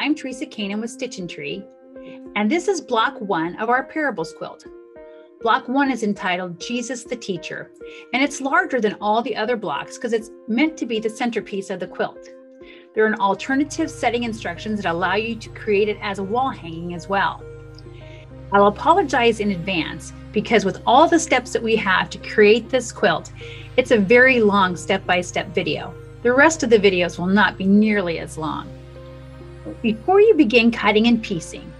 I'm Teresa Coenen with Stitchin, and this is block 1 of our parables quilt. Block 1 is entitled Jesus the Teacher, and it's larger than all the other blocks because it's meant to be the centerpiece of the quilt. There are an alternative setting instructions that allow you to create it as a wall hanging as well. I'll apologize in advance because with all the steps that we have to create this quilt, it's a very long step-by-step video. The rest of the videos will not be nearly as long. Before you begin cutting and piecing,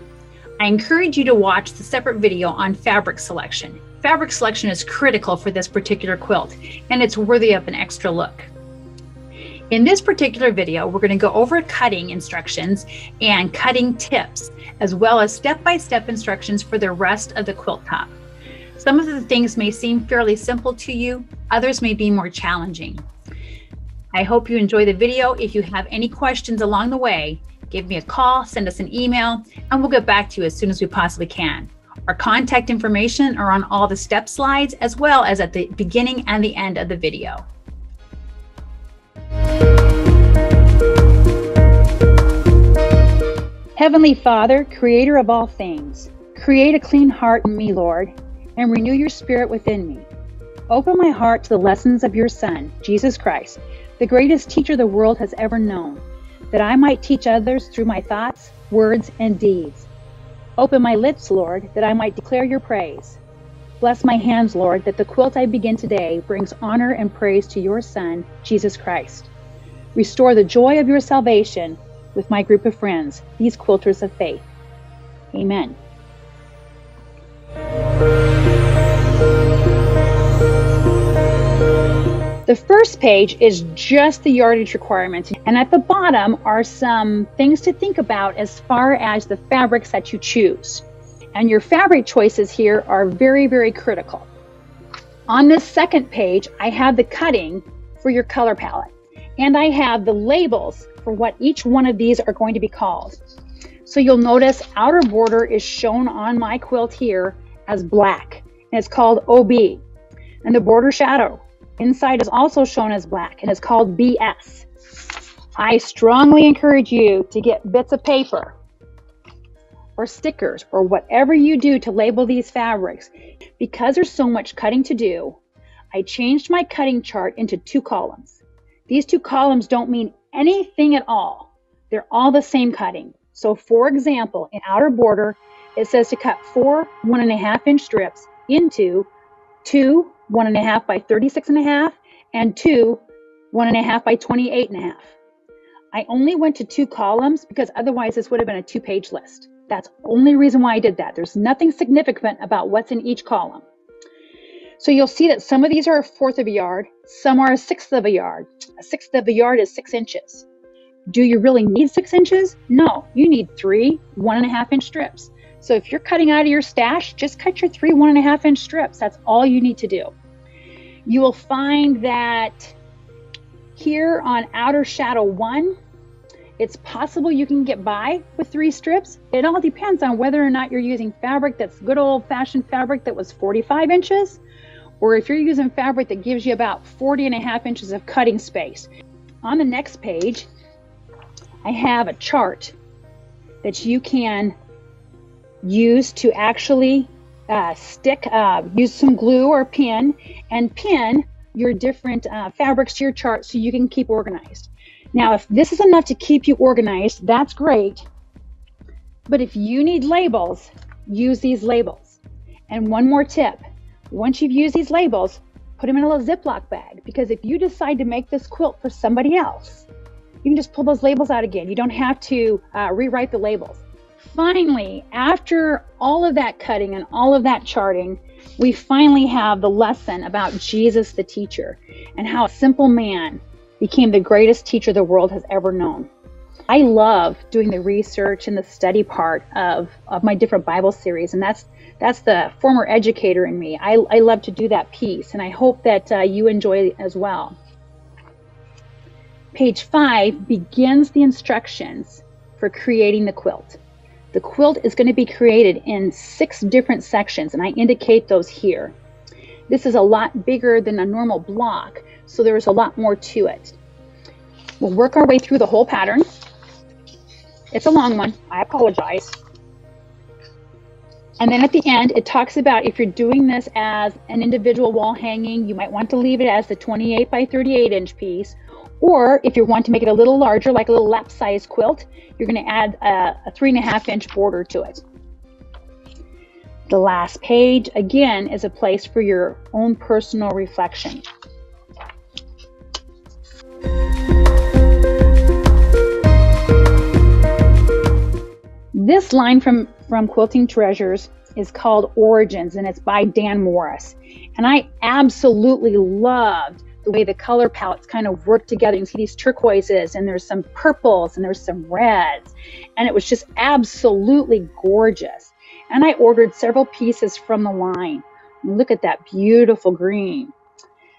I encourage you to watch the separate video on fabric selection. Fabric selection is critical for this particular quilt, and it's worthy of an extra look. In this particular video, we're going to go over cutting instructions and cutting tips, as well as step-by-step instructions for the rest of the quilt top. Some of the things may seem fairly simple to you, others may be more challenging. I hope you enjoy the video. If you have any questions along the way, give me a call, send us an email, and we'll get back to you as soon as we possibly can. Our contact information are on all the step slides, as well as at the beginning and the end of the video. Heavenly Father, creator of all things, create a clean heart in me, Lord, and renew your spirit within me. Open my heart to the lessons of your Son, Jesus Christ, the greatest teacher the world has ever known, that I might teach others through my thoughts, words, and deeds. Open my lips, Lord, that I might declare your praise. Bless my hands, Lord, that the quilt I begin today brings honor and praise to your Son, Jesus Christ. Restore the joy of your salvation with my group of friends, these quilters of faith. Amen. The first page is just the yardage requirements, and at the bottom are some things to think about as far as the fabrics that you choose. And your fabric choices here are very, very critical. On this second page, I have the cutting for your color palette, and I have the labels for what each one of these are going to be called. So you'll notice outer border is shown on my quilt here as black, and it's called OB. And the border shadow inside is also shown as black and is called BS. I strongly encourage you to get bits of paper or stickers or whatever you do to label these fabrics. Because there's so much cutting to do, I changed my cutting chart into 2 columns. These 2 columns don't mean anything at all. They're all the same cutting. So for example, in outer border, it says to cut 4 1.5-inch strips into 2 1.5 by 36.5 and 2 1.5 by 28.5. I only went to 2 columns because otherwise this would have been a 2-page list. That's the only reason why I did that. There's nothing significant about what's in each column. So you'll see that some of these are 1/4 of a yard, some are 1/6 of a yard. 1/6 of a yard is 6 inches. Do you really need 6 inches? No, you need 3 1.5-inch strips. So if you're cutting out of your stash, just cut your 3 1.5-inch strips. That's all you need to do. You will find that here on outer shadow 1, it's possible you can get by with 3 strips. It all depends on whether or not you're using fabric that's good old-fashioned fabric that was 45 inches, or if you're using fabric that gives you about 40.5 inches of cutting space. On the next page, I have a chart that you can use to actually use some glue or pin and pin your different fabrics to your chart so you can keep organized. Now, if this is enough to keep you organized, that's great. But if you need labels, use these labels. And one more tip, once you've used these labels, put them in a little Ziploc bag, because if you decide to make this quilt for somebody else, you can just pull those labels out again. You don't have to rewrite the labels. Finally, after all of that cutting and all of that charting, we finally have the lesson about Jesus the teacher and how a simple man became the greatest teacher the world has ever known. I love doing the research and the study part of my different Bible series, and that's the former educator in me. I love to do that piece, and I hope that you enjoy it as well. Page 5 begins the instructions for creating the quilt. The quilt is going to be created in 6 different sections, and I indicate those here. This is a lot bigger than a normal block, so there's a lot more to it. We'll work our way through the whole pattern. It's a long one. I apologize. And then at the end, it talks about if you're doing this as an individual wall hanging, you might want to leave it as the 28 by 38 inch piece. Or if you want to make it a little larger, like a little lap size quilt, you're going to add a 3.5 inch border to it. The last page, again, is a place for your own personal reflection. This line from Quilting Treasures is called Origins, and it's by Dan Morris. And I absolutely loved the way the color palettes kind of work together. You can see these turquoises, and there's some purples, and there's some reds. And it was just absolutely gorgeous. And I ordered several pieces from the line. Look at that beautiful green.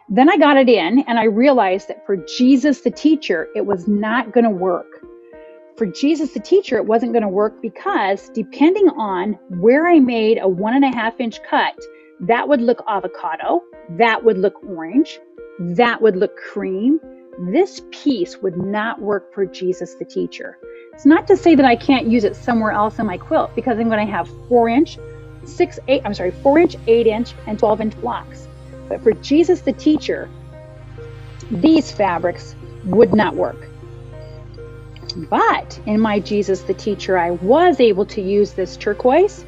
Then I got it in, and I realized that for Jesus the Teacher, it was not going to work. For Jesus the Teacher, it wasn't going to work because depending on where I made a 1.5 inch cut, that would look avocado, that would look orange, that would look cream. This piece would not work for Jesus the Teacher. It's not to say that I can't use it somewhere else in my quilt, because I'm going to have 4 inch, 4 inch, 8 inch, and 12 inch blocks. But for Jesus the Teacher, these fabrics would not work. But in my Jesus the Teacher, I was able to use this turquoise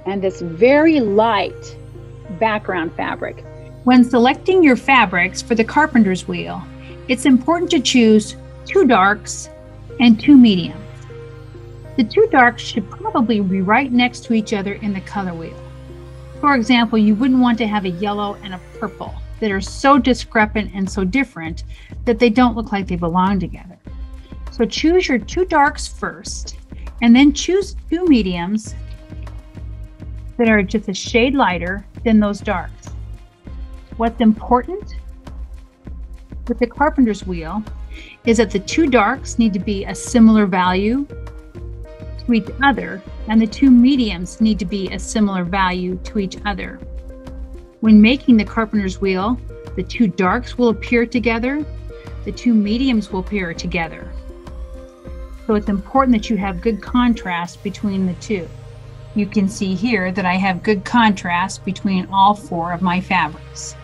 and this very light background fabric. When selecting your fabrics for the carpenter's wheel, it's important to choose 2 darks and 2 mediums. The 2 darks should probably be right next to each other in the color wheel. For example, you wouldn't want to have a yellow and a purple that are so discrepant and so different that they don't look like they belong together. So choose your 2 darks first, and then choose 2 mediums that are just a shade lighter than those darks. What's important with the carpenter's wheel is that the 2 darks need to be a similar value to each other, and the 2 mediums need to be a similar value to each other. When making the carpenter's wheel, the 2 darks will appear together, the 2 mediums will appear together. So it's important that you have good contrast between the 2. You can see here that I have good contrast between all 4 of my fabrics.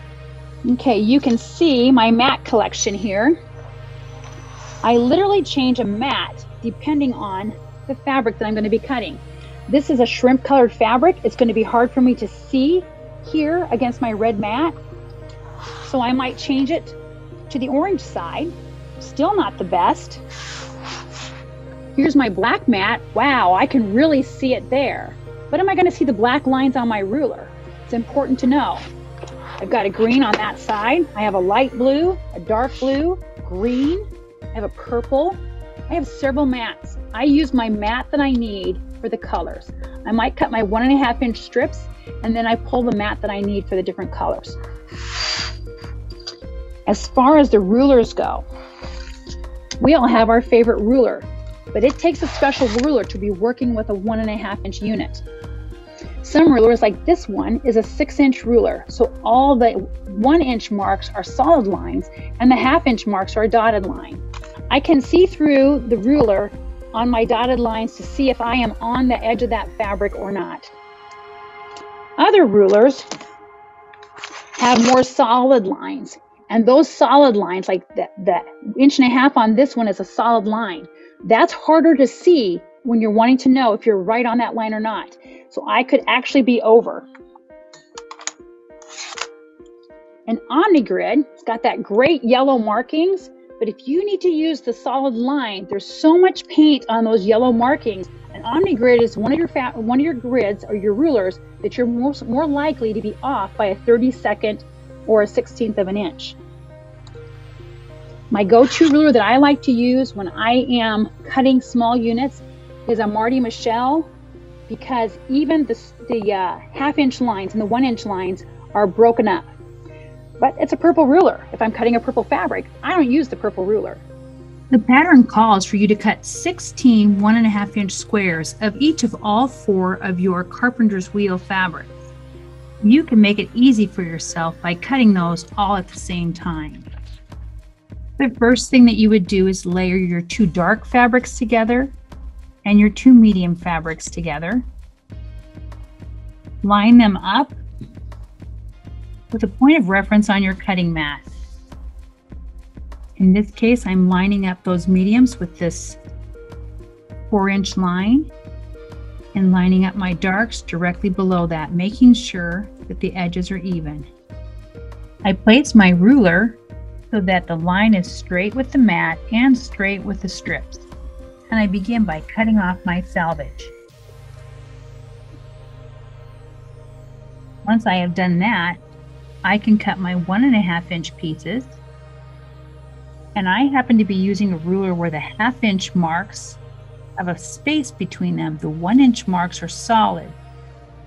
Okay, you can see my mat collection here. I literally change a mat depending on the fabric that I'm going to be cutting. This is a shrimp colored fabric. It's going to be hard for me to see here against my red mat. So I might change it to the orange side. Still not the best. Here's my black mat. Wow, I can really see it there. But am I going to see the black lines on my ruler? It's important to know. I've got a green on that side. I have a light blue, a dark blue, green. I have a purple. I have several mats. I use my mat that I need for the colors. I might cut my 1.5 inch strips, and then I pull the mat that I need for the different colors. As far as the rulers go, we all have our favorite ruler, but it takes a special ruler to be working with a 1.5 inch unit. Some rulers, like this one, is a 6 inch ruler, so all the 1 inch marks are solid lines and the 1/2 inch marks are a dotted line. I can see through the ruler on my dotted lines to see if I am on the edge of that fabric or not. Other rulers have more solid lines, and those solid lines, like the 1.5 inch on this one is a solid line. That's harder to see when you're wanting to know if you're right on that line or not. So I could actually be over. An OmniGrid, it's got that great yellow markings, but if you need to use the solid line, there's so much paint on those yellow markings. An OmniGrid is one of your grids or your rulers that you're more likely to be off by a 32nd or a 1/16 of an inch. My go-to ruler that I like to use when I am cutting small units is a Marty Michelle, because even the 1/2 inch lines and the 1 inch lines are broken up. But it's a purple ruler. If I'm cutting a purple fabric, I don't use the purple ruler. The pattern calls for you to cut 16 1.5 inch squares of each of all 4 of your carpenter's wheel fabrics. You can make it easy for yourself by cutting those all at the same time. The first thing that you would do is layer your 2 dark fabrics together, and your two medium fabrics together. Line them up with a point of reference on your cutting mat. In this case, I'm lining up those mediums with this 4-inch line and lining up my darks directly below that, making sure that the edges are even. I place my ruler so that the line is straight with the mat and straight with the strips. And I begin by cutting off my selvage. Once I have done that, I can cut my 1.5-inch pieces. And I happen to be using a ruler where the 1/2-inch marks have a space between them. The 1-inch marks are solid.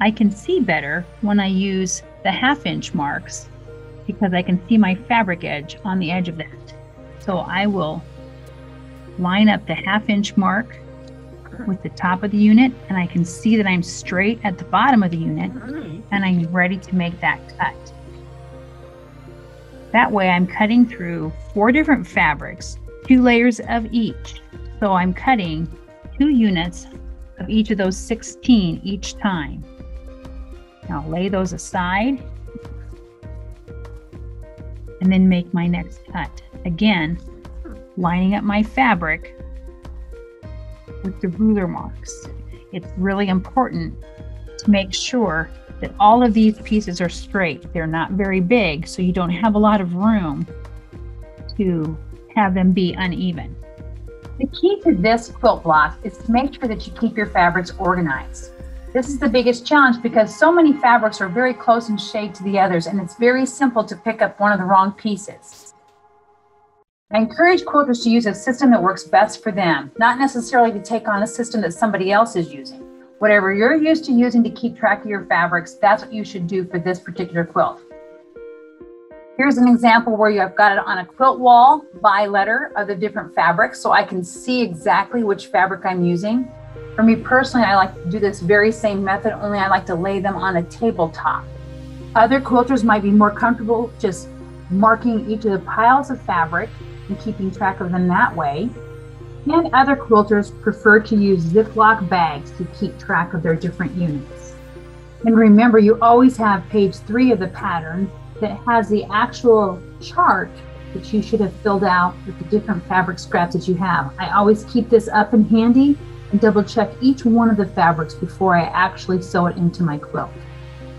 I can see better when I use the 1/2-inch marks because I can see my fabric edge on the edge of that. So I will line up the 1/2-inch mark with the top of the unit, and I can see that I'm straight at the bottom of the unit, and I'm ready to make that cut. That way I'm cutting through 4 different fabrics, 2 layers of each. So I'm cutting 2 units of each of those 16 each time. Now lay those aside and then make my next cut. Again, lining up my fabric with the ruler marks. It's really important to make sure that all of these pieces are straight. They're not very big, so you don't have a lot of room to have them be uneven. The key to this quilt block is to make sure that you keep your fabrics organized. This is the biggest challenge because so many fabrics are very close in shade to the others, and it's very simple to pick up one of the wrong pieces. I encourage quilters to use a system that works best for them, not necessarily to take on a system that somebody else is using. Whatever you're used to using to keep track of your fabrics, that's what you should do for this particular quilt. Here's an example where I've got it on a quilt wall by letter of the different fabrics, so I can see exactly which fabric I'm using. For me personally, I like to do this very same method, only I like to lay them on a tabletop. Other quilters might be more comfortable just marking each of the piles of fabric and keeping track of them that way. And other quilters prefer to use Ziploc bags to keep track of their different units. And remember, you always have page 3 of the pattern that has the actual chart that you should have filled out with the different fabric scraps that you have. I always keep this up and handy and double check each one of the fabrics before I actually sew it into my quilt.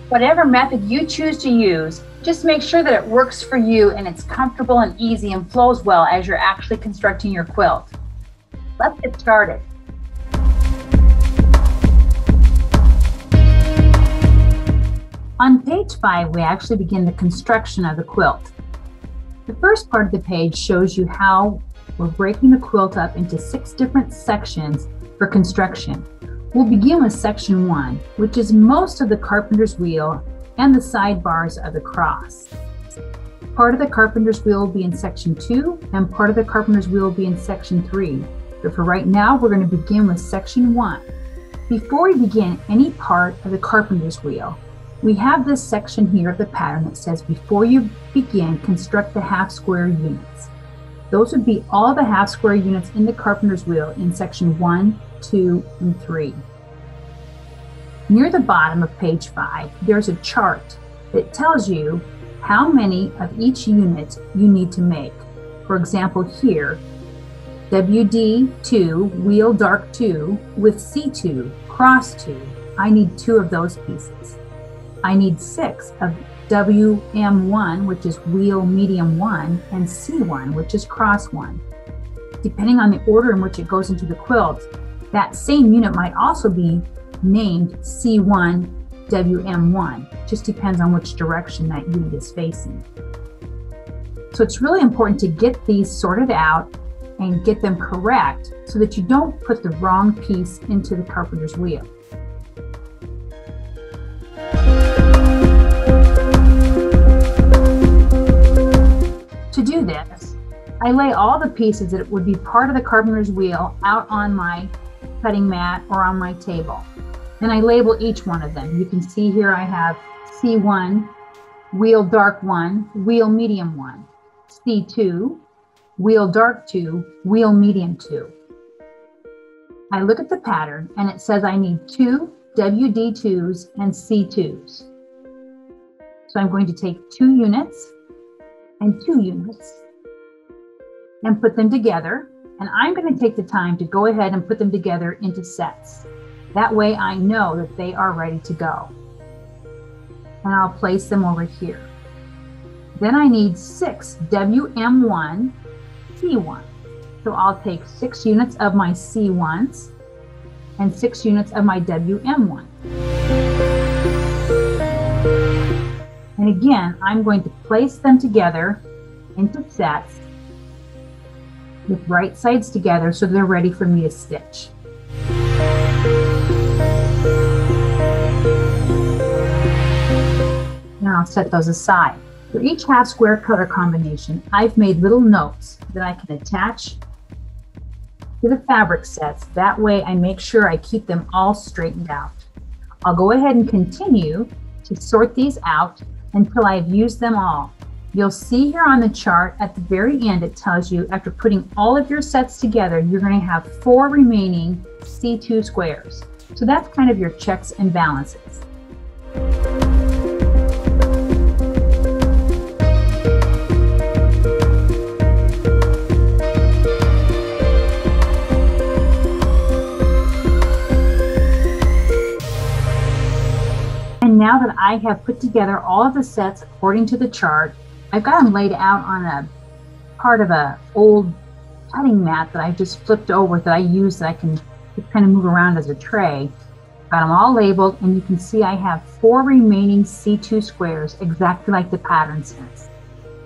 Whatever method you choose to use, just make sure that it works for you and it's comfortable and easy and flows well as you're actually constructing your quilt. Let's get started. On page 5, we actually begin the construction of the quilt. The first part of the page shows you how we're breaking the quilt up into 6 different sections for construction. We'll begin with section 1, which is most of the carpenter's wheel and the sidebars of the cross. Part of the carpenter's wheel will be in section 2, and part of the carpenter's wheel will be in section 3. But for right now, we're going to begin with section 1. Before we begin any part of the carpenter's wheel, we have this section here of the pattern that says, before you begin, construct the half square units. Those would be all the half square units in the carpenter's wheel in section 1, 2, and 3. Near the bottom of page 5, there's a chart that tells you how many of each unit you need to make. For example, here, WD2, wheel dark 2, with C2, cross 2. I need 2 of those pieces. I need 6 of WM1, which is wheel medium 1, and C1, which is cross 1. Depending on the order in which it goes into the quilt, that same unit might also be named C1 WM1. Just depends on which direction that unit is facing. So it's really important to get these sorted out and get them correct so that you don't put the wrong piece into the carpenter's wheel. To do this, I lay all the pieces that would be part of the carpenter's wheel out on my cutting mat or on my table. And I label each one of them. You can see here I have C1, wheel dark 1, wheel medium 1, C2, wheel dark 2, wheel medium 2. I look at the pattern and it says I need 2 WD2s and C2s. So I'm going to take 2 units and 2 units and put them together. And I'm going to take the time to go ahead and put them together into sets. That way I know that they are ready to go. And I'll place them over here. Then I need 6 WM1 C1. So I'll take 6 units of my C1s and 6 units of my WM1. And again, I'm going to place them together into sets with right sides together so they're ready for me to stitch. Now I'll set those aside. For each half square color combination, I've made little notes that I can attach to the fabric sets. That way I make sure I keep them all straightened out. I'll go ahead and continue to sort these out until I've used them all. You'll see here on the chart at the very end, it tells you after putting all of your sets together, you're going to have 4 remaining C2 squares. So that's kind of your checks and balances. And now that I have put together all of the sets according to the chart, I've got them laid out on a part of a old cutting mat that I just flipped over that I use that I can just kind of move around as a tray. Got them all labeled, and you can see I have 4 remaining C2 squares exactly like the pattern says.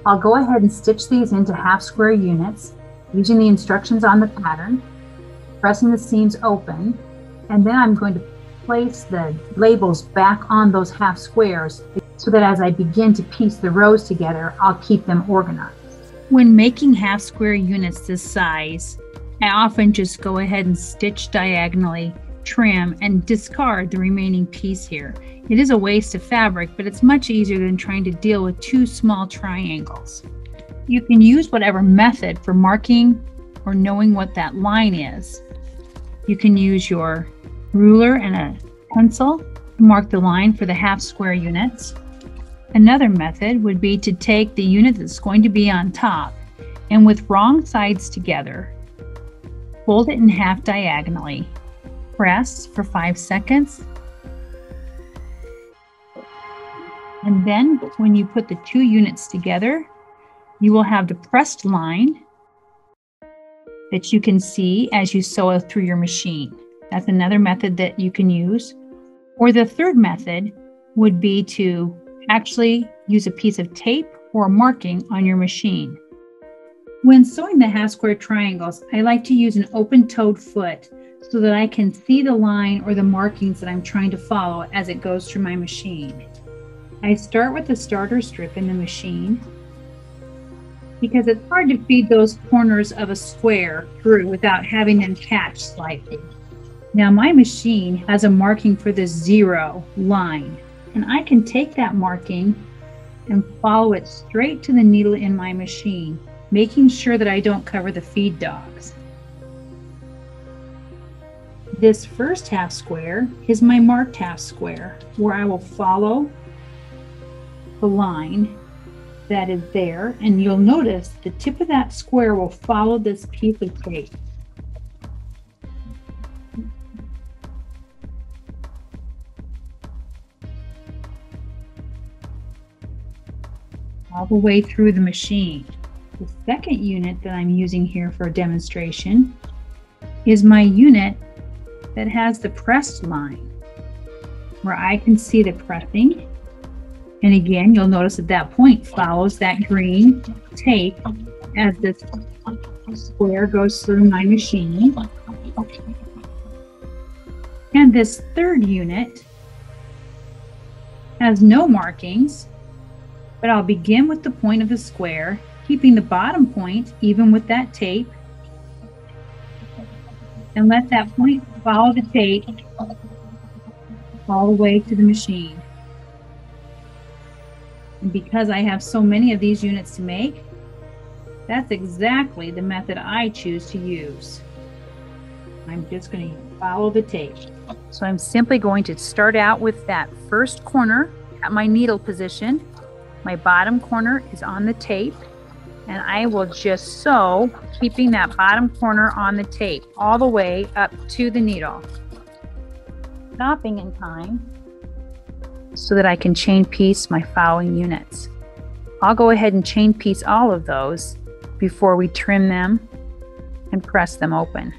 I'll go ahead and stitch these into half square units using the instructions on the pattern, pressing the seams open, and then I'm going to place the labels back on those half squares so that as I begin to piece the rows together, I'll keep them organized. When making half square units this size, I often just go ahead and stitch diagonally, trim, and discard the remaining piece here. It is a waste of fabric, but it's much easier than trying to deal with 2 small triangles. You can use whatever method for marking or knowing what that line is. You can use your ruler and a pencil to mark the line for the half square units. Another method would be to take the unit that's going to be on top and with wrong sides together, fold it in half diagonally, press for 5 seconds, and then when you put the 2 units together, you will have the pressed line that you can see as you sew through your machine. That's another method that you can use. Or the third method would be to actually use a piece of tape or marking on your machine. When sewing the half square triangles, I like to use an open-toed foot so that I can see the line or the markings that I'm trying to follow as it goes through my machine. I start with the starter strip in the machine because it's hard to feed those corners of a square through without having them catch slightly. Now my machine has a marking for the 0 line, and I can take that marking and follow it straight to the needle in my machine, making sure that I don't cover the feed dogs. This first half square is my marked half square, where I will follow the line that is there, and you'll notice the tip of that square will follow this piece of tape. All the way through the machine. The second unit that I'm using here for a demonstration is my unit that has the pressed line, where I can see the pressing. And again, you'll notice that that point follows that green tape as this square goes through my machine. And this third unit has no markings, but I'll begin with the point of the square, keeping the bottom point even with that tape, and let that point follow the tape all the way to the machine. And because I have so many of these units to make, that's exactly the method I choose to use. I'm just going to follow the tape. So I'm simply going to start out with that first corner at my needle position. My bottom corner is on the tape, and I will just sew, keeping that bottom corner on the tape all the way up to the needle. Stopping in time so that I can chain piece my following units. I'll go ahead and chain piece all of those before we trim them and press them open.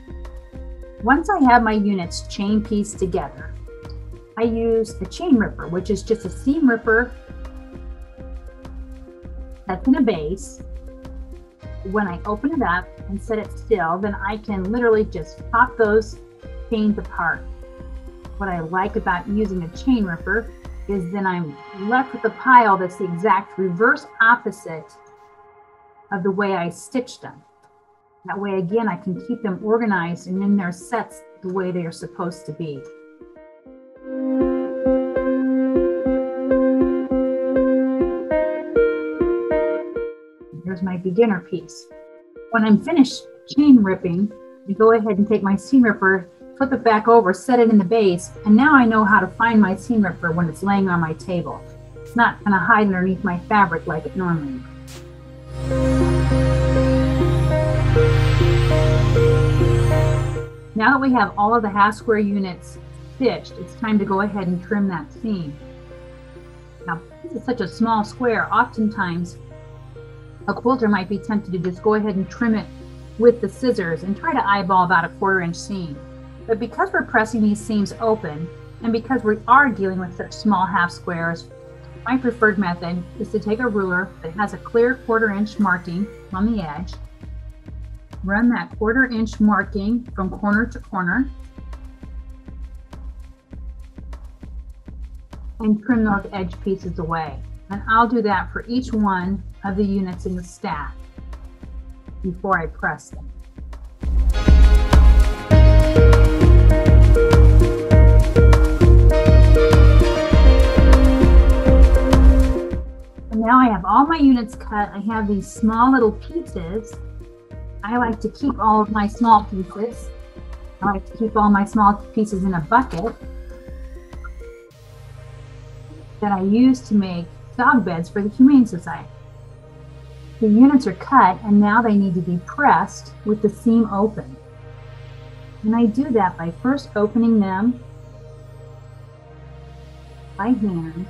Once I have my units chain pieced together, I use a chain ripper, which is just a seam ripper that's in a base. When I open it up and set it still, then I can literally just pop those chains apart. What I like about using a chain ripper is then I'm left with a pile that's the exact reverse opposite of the way I stitched them. That way, again, I can keep them organized and in their sets the way they are supposed to be. Here's my beginner piece. When I'm finished chain ripping, I go ahead and take my seam ripper, flip it back over, set it in the base, and now I know how to find my seam ripper when it's laying on my table. It's not going to hide underneath my fabric like it normally would. Now that we have all of the half square units stitched, it's time to go ahead and trim that seam. Now, this is such a small square, oftentimes a quilter might be tempted to just go ahead and trim it with the scissors and try to eyeball about a 1/4 inch seam. But because we're pressing these seams open, and because we are dealing with such small half squares, my preferred method is to take a ruler that has a clear 1/4 inch marking on the edge, run that 1/4 inch marking from corner to corner, and trim those edge pieces away. And I'll do that for each one of the units in the stack before I press them. And now I have all my units cut. I have these small little pieces. I like to keep all of my small pieces. I like to keep all my small pieces in a bucket that I use to make dog beds for the Humane Society. The units are cut and now they need to be pressed with the seam open. And I do that by first opening them by hand,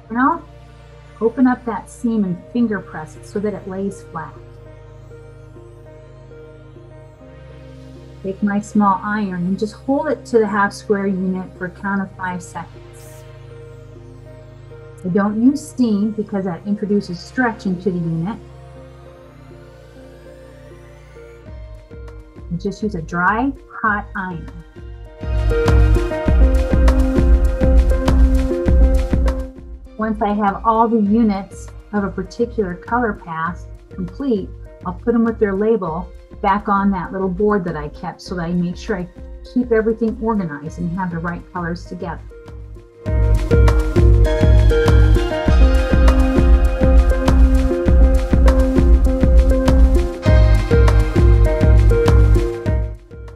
and I'll open up that seam and finger press it so that it lays flat. Take my small iron and just hold it to the half square unit for a count of 5 seconds. I don't use steam because that introduces stretch into the unit. I just use a dry, hot iron. Once I have all the units of a particular color path complete, I'll put them with their label back on that little board that I kept so that I make sure I keep everything organized and have the right colors together.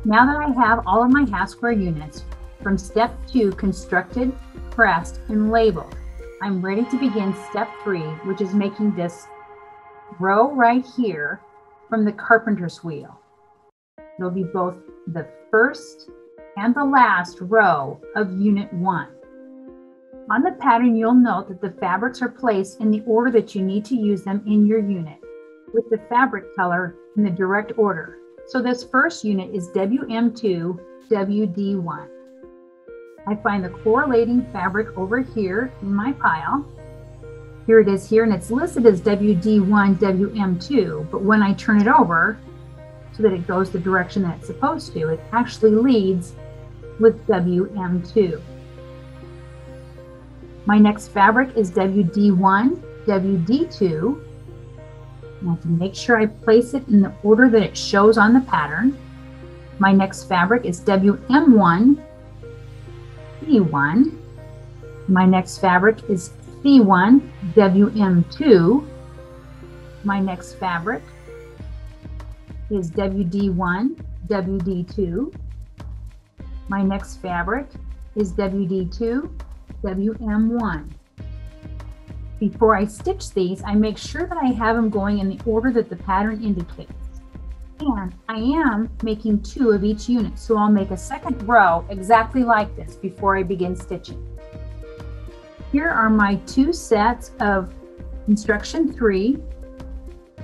Now that I have all of my half square units from step 2 constructed, pressed, and labeled, I'm ready to begin step 3, which is making this row right here from the carpenter's wheel. It'll be both the first and the last row of unit 1. On the pattern, you'll note that the fabrics are placed in the order that you need to use them in your unit, with the fabric color in the direct order. So this first unit is WM2, WD1. I find the correlating fabric over here in my pile. Here it is here, and it's listed as WD1, WM2, but when I turn it over so that it goes the direction that it's supposed to, it actually leads with WM2. My next fabric is WD1, WD2. I have to make sure I place it in the order that it shows on the pattern. My next fabric is WM1, C1. My next fabric is C1, WM2. My next fabric is WD1, WD2. My next fabric is WD2, WM1. Before I stitch these, I make sure that I have them going in the order that the pattern indicates. And I am making 2 of each unit, so I'll make a second row exactly like this before I begin stitching. Here are my 2 sets of instruction 3,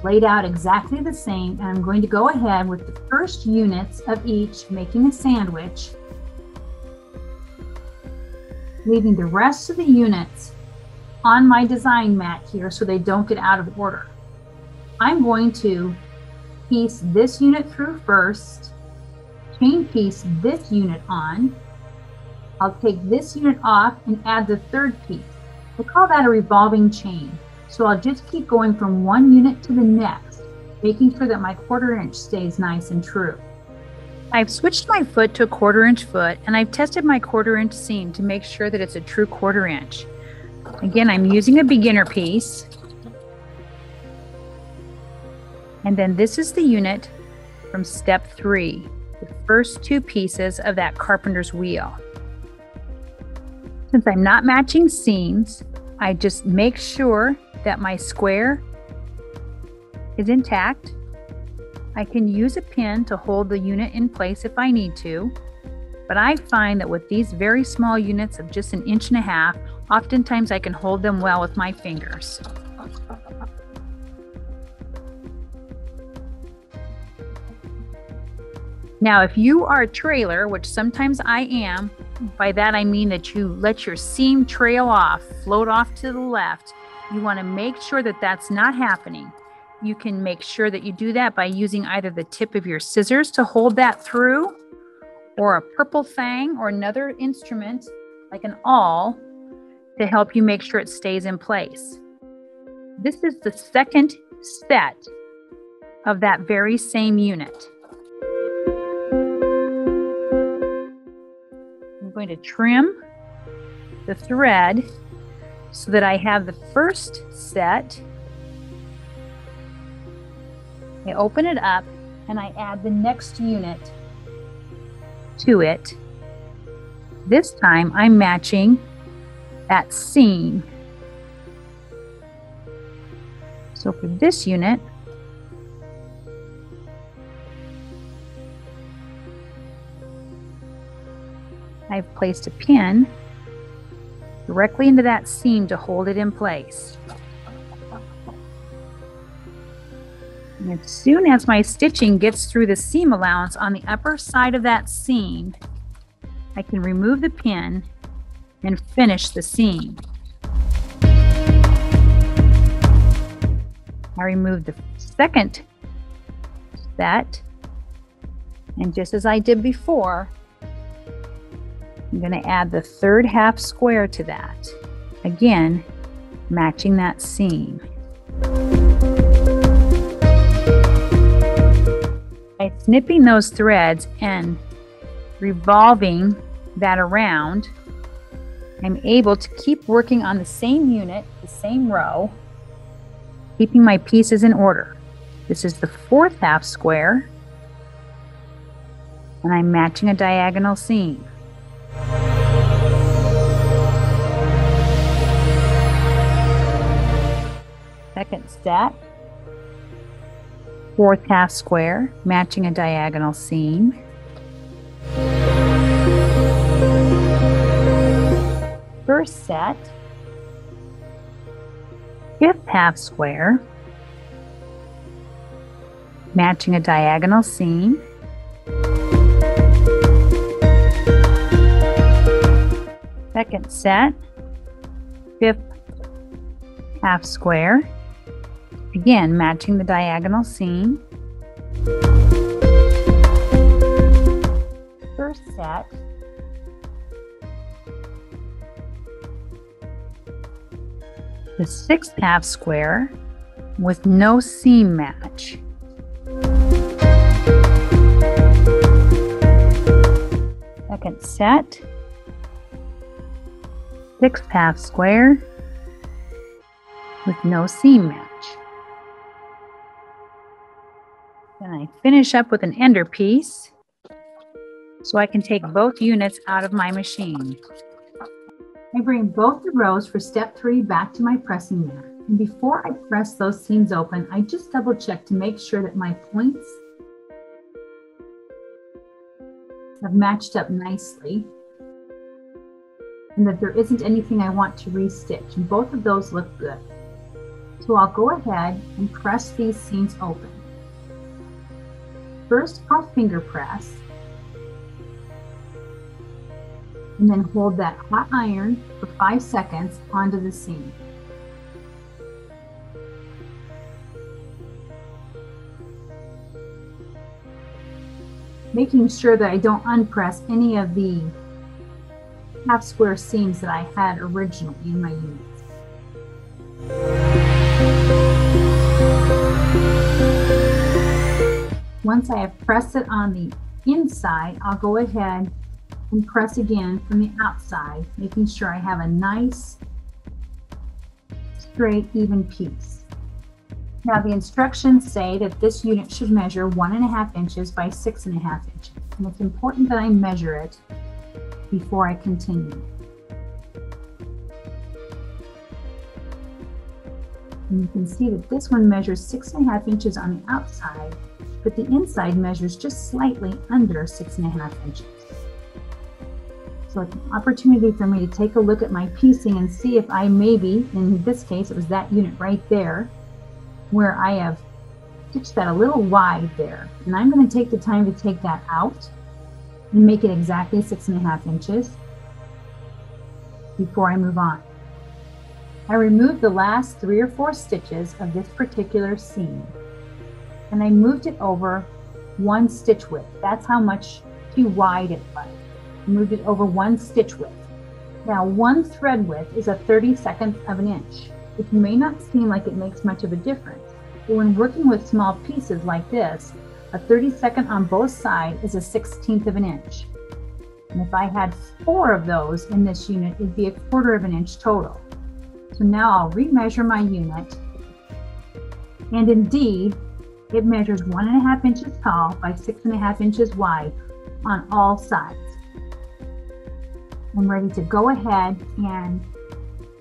laid out exactly the same, and I'm going to go ahead with the first units of each, making a sandwich, leaving the rest of the units on my design mat here so they don't get out of order. I'm going to piece this unit through first, chain piece this unit on. I'll take this unit off and add the third piece. I call that a revolving chain. So I'll just keep going from one unit to the next, making sure that my 1/4 inch stays nice and true. I've switched my foot to a 1/4 inch foot, and I've tested my 1/4 inch seam to make sure that it's a true 1/4 inch. Again, I'm using a beginner piece. And then this is the unit from step 3, the first 2 pieces of that carpenter's wheel. Since I'm not matching seams, I just make sure that my square is intact. I can use a pin to hold the unit in place if I need to, but I find that with these very small units of just 1.5 inches, oftentimes I can hold them well with my fingers. Now, if you are a trailer, which sometimes I am, by that I mean that you let your seam trail off, float off to the left, you want to make sure that that's not happening. You can make sure that you do that by using either the tip of your scissors to hold that through, or a purple fang or another instrument like an awl to help you make sure it stays in place. This is the second set of that very same unit. I'm going to trim the thread so that I have the first set. I open it up and I add the next unit to it. This time I'm matching that seam. So for this unit, I've placed a pin directly into that seam to hold it in place. And as soon as my stitching gets through the seam allowance on the upper side of that seam, I can remove the pin and finish the seam. I remove the second set, and just as I did before, I'm going to add the third half square to that, again matching that seam. By snipping those threads and revolving that around, I'm able to keep working on the same unit, the same row, keeping my pieces in order. This is the fourth half square, and I'm matching a diagonal seam. Second set, fourth half square, matching a diagonal seam. First set, fifth half square, matching a diagonal seam. Second set, fifth half square, again matching the diagonal seam. First set, the sixth half square with no seam match. Second set, sixth half square with no seam match. Then I finish up with an ender piece. so I can take both units out of my machine. I bring both the rows for step 3 back to my pressing mat. And before I press those seams open, I just double check to make sure that my points have matched up nicely and that there isn't anything I want to restitch. And both of those look good. So I'll go ahead and press these seams open. First, I'll finger press and then hold that hot iron for 5 seconds onto the seam. Making sure that I don't unpress any of the half square seams that I had originally in my units. Once I have pressed it on the inside, I'll go ahead and press again from the outside, making sure I have a nice, straight, even piece. Now the instructions say that this unit should measure 1.5 inches by 6.5 inches. And it's important that I measure it before I continue. And you can see that this one measures 6.5 inches on the outside, but the inside measures just slightly under 6.5 inches. So it's an opportunity for me to take a look at my piecing and see if I maybe, in this case, it was that unit right there, where I have stitched that a little wide there. And I'm going to take the time to take that out and make it exactly 6.5 inches before I move on. I removed the last 3 or 4 stitches of this particular seam and I moved it over 1 stitch width. That's how much too wide it was. I moved it over 1 stitch width. Now 1 thread width is a 32nd of an inch. It may not seem like it makes much of a difference, but when working with small pieces like this, a 32nd on both sides is a 1/16 of an inch. And if I had 4 of those in this unit, it'd be a 1/4 of an inch total. So now I'll remeasure my unit, and indeed, it measures 1.5 inches tall by 6.5 inches wide on all sides. I'm ready to go ahead and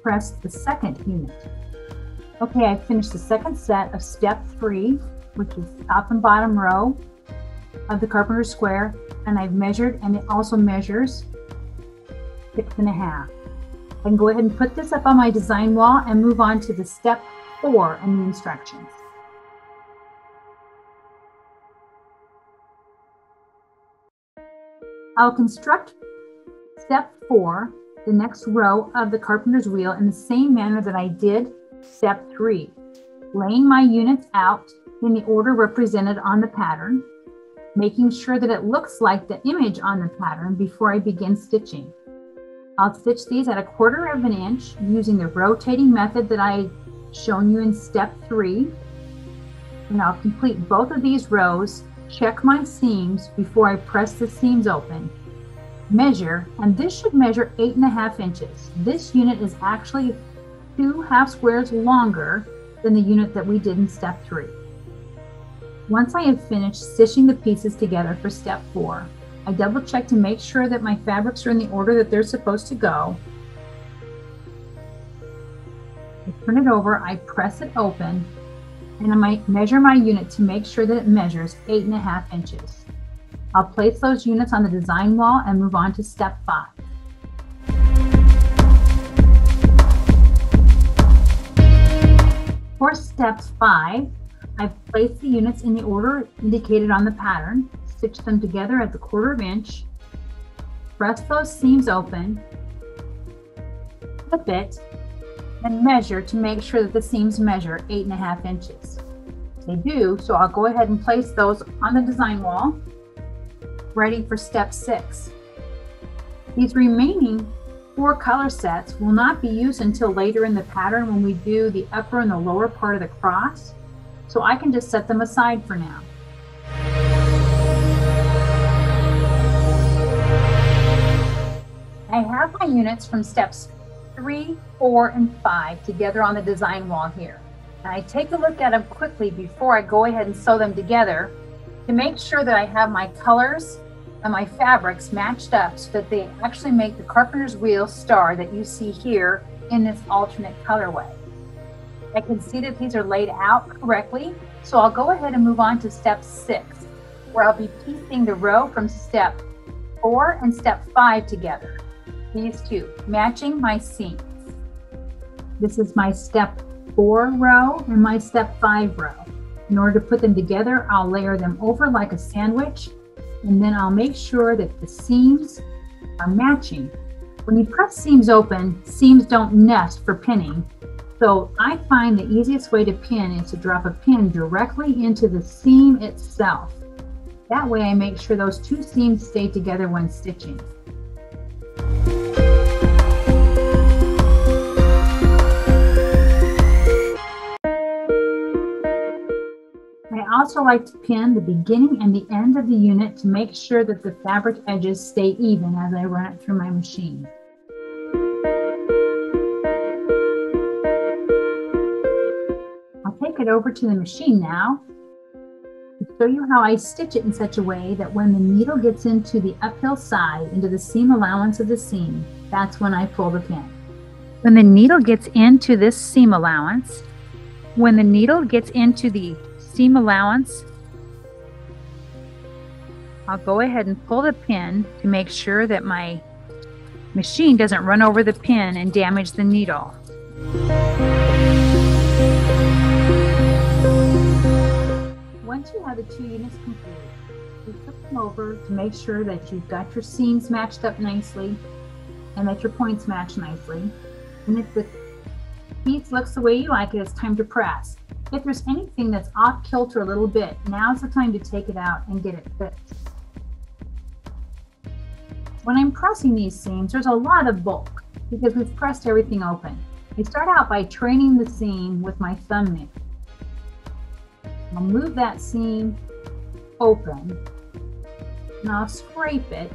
press the second unit. Okay, I finished the second set of step 3, which is top and bottom row of the carpenter square, and I've measured, and it also measures 6.5. I can go ahead and put this up on my design wall and move on to the step 4 in the instructions. I'll construct step 4, the next row of the carpenter's wheel, in the same manner that I did step 3, laying my units out in the order represented on the pattern, making sure that it looks like the image on the pattern before I begin stitching. I'll stitch these at 1/4 of an inch using the rotating method that I shown you in step 3, and I'll complete both of these rows, check my seams before I press the seams open, measure, and this should measure 8.5 inches. This unit is actually 2 half squares longer than the unit that we did in step 3. Once I have finished stitching the pieces together for step 4, I double check to make sure that my fabrics are in the order that they're supposed to go. I turn it over, I press it open, and I might measure my unit to make sure that it measures 8.5 inches. I'll place those units on the design wall and move on to step 5. For step 5, I've placed the units in the order indicated on the pattern, stitched them together at the 1/4 of an inch, press those seams open, flip it, and measure to make sure that the seams measure 8.5 inches. They do, so I'll go ahead and place those on the design wall, ready for step 6. These remaining 4 color sets will not be used until later in the pattern when we do the upper and the lower part of the cross, so I can just set them aside for now. I have my units from steps 3, 4, and 5 together on the design wall here. And I take a look at them quickly before I go ahead and sew them together to make sure that I have my colors my fabrics matched up so that they actually make the carpenter's wheel star that you see here in this alternate colorway. I can see that these are laid out correctly, so I'll go ahead and move on to step 6, where I'll be piecing the row from step 4 and step 5 together. These two, matching my seams. This is my step 4 row and my step 5 row. In order to put them together, I'll layer them over like a sandwich, and then I'll make sure that the seams are matching. When you press seams open, seams don't nest for pinning. So I find the easiest way to pin is to drop a pin directly into the seam itself. That way I make sure those two seams stay together when stitching. I also like to pin the beginning and the end of the unit to make sure that the fabric edges stay even as I run it through my machine. I'll take it over to the machine now to show you how I stitch it in such a way that when the needle gets into the uphill side, into the seam allowance of the seam, that's when I pull the pin. When the needle gets into this seam allowance, I'll go ahead and pull the pin to make sure that my machine doesn't run over the pin and damage the needle. Once you have the two units complete, you flip them over to make sure that you've got your seams matched up nicely and that your points match nicely. And if the piece looks the way you like it, it's time to press. If there's anything that's off kilter a little bit, now's the time to take it out and get it fixed. When I'm pressing these seams, there's a lot of bulk because we've pressed everything open. I start out by training the seam with my thumbnail. I'll move that seam open and I'll scrape it,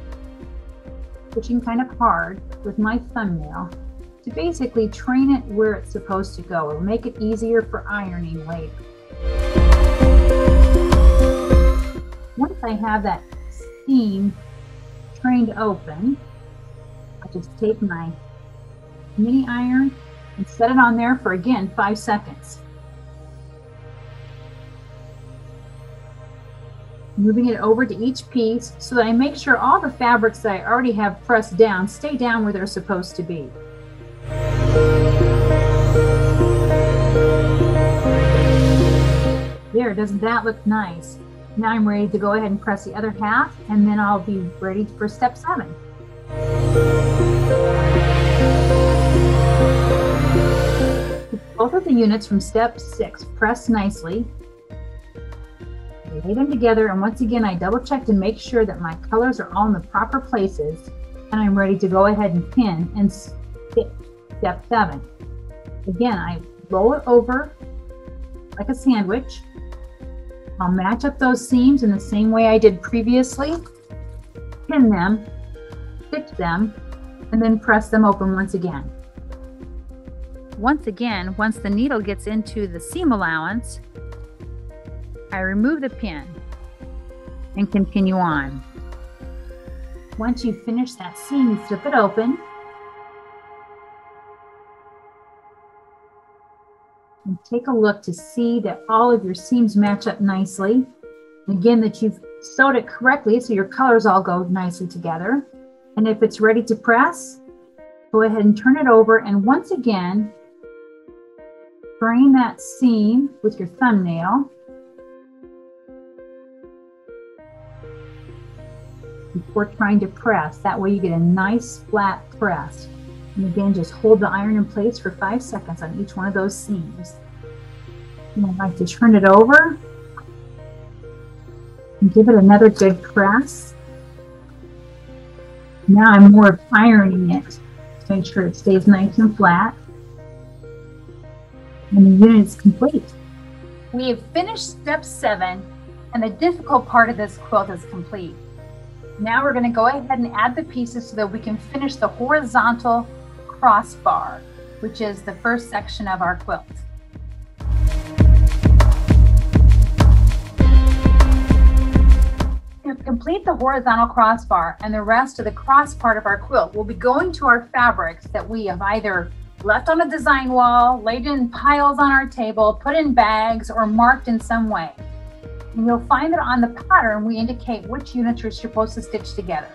pushing kind of hard with my thumbnail to basically train it where it's supposed to go. It'll make it easier for ironing later. Once I have that seam trained open, I'll just take my mini iron and set it on there for, again, 5 seconds. Moving it over to each piece so that I make sure all the fabrics that I already have pressed down stay down where they're supposed to be. There, doesn't that look nice? Now I'm ready to go ahead and press the other half, and then I'll be ready for step 7. Both of the units from step 6 press nicely. I lay them together, and once again I double check to make sure that my colors are all in the proper places, and I'm ready to go ahead and pin and stitch step 7. Again, I roll it over like a sandwich. I'll match up those seams in the same way I did previously, pin them, stitch them, and then press them open once again. Once the needle gets into the seam allowance, I remove the pin and continue on. Once you finish that seam, you flip it open and take a look to see that all of your seams match up nicely. And again, that you've sewed it correctly so your colors all go nicely together. And if it's ready to press, go ahead and turn it over, and once again, train that seam with your thumbnail before trying to press. That way you get a nice flat press. And again, just hold the iron in place for 5 seconds on each one of those seams. And I'd like to turn it over and give it another good press. Now I'm more of ironing it to make sure it stays nice and flat. And the unit is complete. We have finished step 7, and the difficult part of this quilt is complete. Now we're going to go ahead and add the pieces so that we can finish the horizontal crossbar, which is the first section of our quilt. complete the horizontal crossbar and the rest of the cross part of our quilt, we'll be going to our fabrics that we have either left on a design wall, laid in piles on our table, put in bags, or marked in some way. And you'll find that on the pattern, we indicate which units you're supposed to stitch together.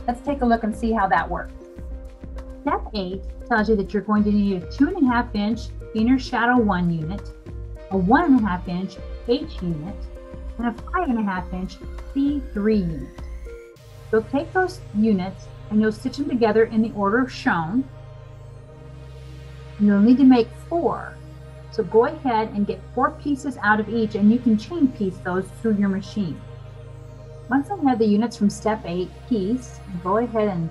Let's take a look and see how that works. Step 8 tells you that you're going to need a 2.5 inch inner shadow 1 unit, a 1.5 inch H unit, and a 5.5 inch C3 unit. You'll take those units and you'll stitch them together in the order shown. And you'll need to make 4. So go ahead and get 4 pieces out of each, and you can chain piece those through your machine. Once I have the units from step 8 pieced, go ahead and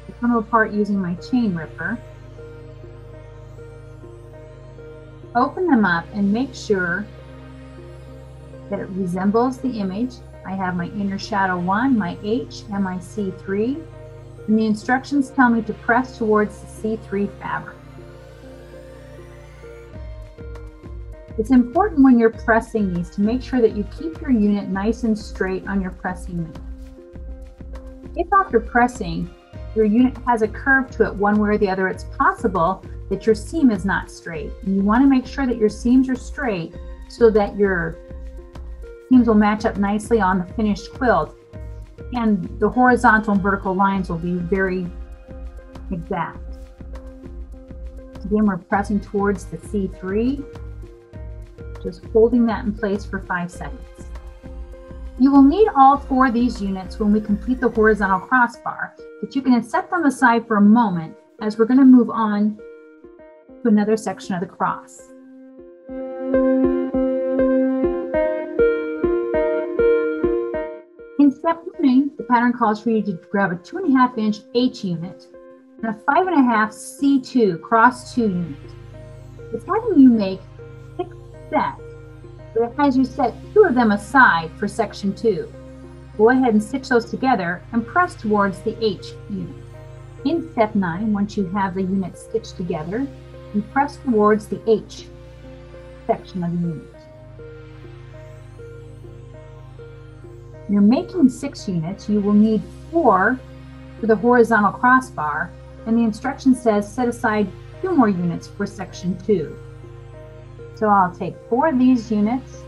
put them apart using my chain ripper. Open them up and make sure that it resembles the image. I have my inner shadow 1, my H, and my C3. And the instructions tell me to press towards the C3 fabric. It's important when you're pressing these to make sure that you keep your unit nice and straight on your pressing mat. If after pressing, your unit has a curve to it one way or the other, it's possible that your seam is not straight. And you want to make sure that your seams are straight so that your seams will match up nicely on the finished quilt. And the horizontal and vertical lines will be very exact. Again, we're pressing towards the C3. Just holding that in place for 5 seconds. You will need all 4 of these units when we complete the horizontal crossbar, but you can set them aside for a moment as we're going to move on to another section of the cross. In step 9, the pattern calls for you to grab a 2.5 inch H unit and a 5.5 C2 cross 2 unit. It's having you make 6 sets, but it has you set 2 of them aside for section 2. Go ahead and stitch those together and press towards the H unit. In step 9, once you have the units stitched together, you press towards the H section of the unit. You're making 6 units. You will need 4 for the horizontal crossbar, and the instruction says set aside 2 more units for section 2. So I'll take 4 of these units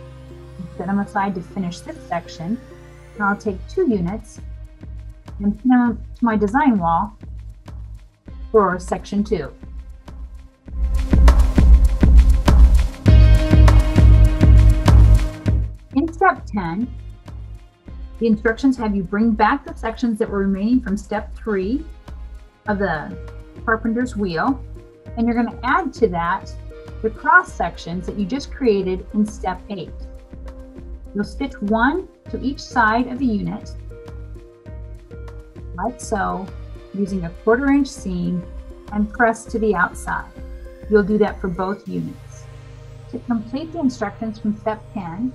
and set them aside to finish this section, and I'll take 2 units and pin them to my design wall for section 2. In step 10, the instructions have you bring back the sections that were remaining from step 3 of the carpenter's wheel, and you're going to add to that the cross sections that you just created in step 8. You'll stitch 1 to each side of the unit, like so, using a 1/4 inch seam, and press to the outside. You'll do that for both units. To complete the instructions from step 10,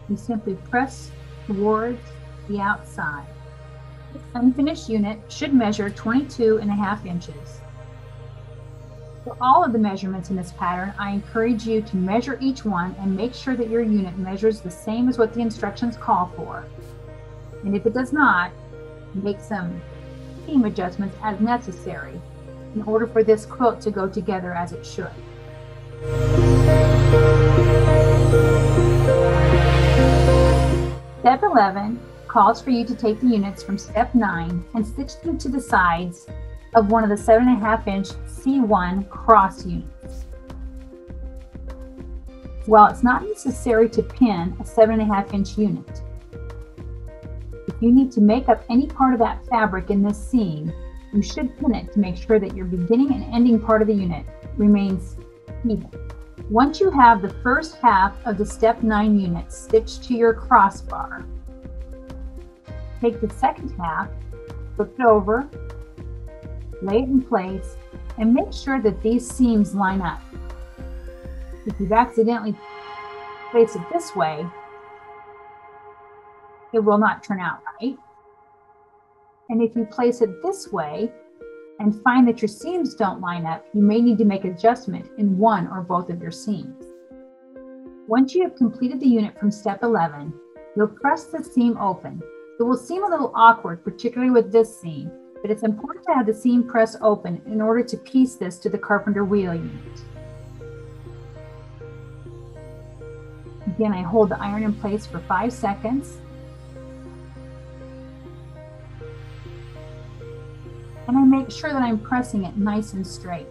you simply press towards the outside. This unfinished unit should measure 22.5 inches. For all of the measurements in this pattern, I encourage you to measure each one and make sure that your unit measures the same as what the instructions call for. And if it does not, make some seam adjustments as necessary in order for this quilt to go together as it should. Step 11 calls for you to take the units from step 9 and stitch them to the sides of one of the 7.5 inch C1 cross units. Well, it's not necessary to pin a 7.5 inch unit. If you need to make up any part of that fabric in this seam, you should pin it to make sure that your beginning and ending part of the unit remains even. Once you have the first half of the step 9 unit stitched to your crossbar, take the second half, flip it over, lay it in place, and make sure that these seams line up. If you've accidentally placed it this way, it will not turn out right. And if you place it this way and find that your seams don't line up, you may need to make an adjustment in one or both of your seams. Once you have completed the unit from step 11, You'll press the seam open. It will seem a little awkward, particularly with this seam, but it's important to have the seam pressed open in order to piece this to the carpenter wheel unit. Again, I hold the iron in place for 5 seconds. And I make sure that I'm pressing it nice and straight.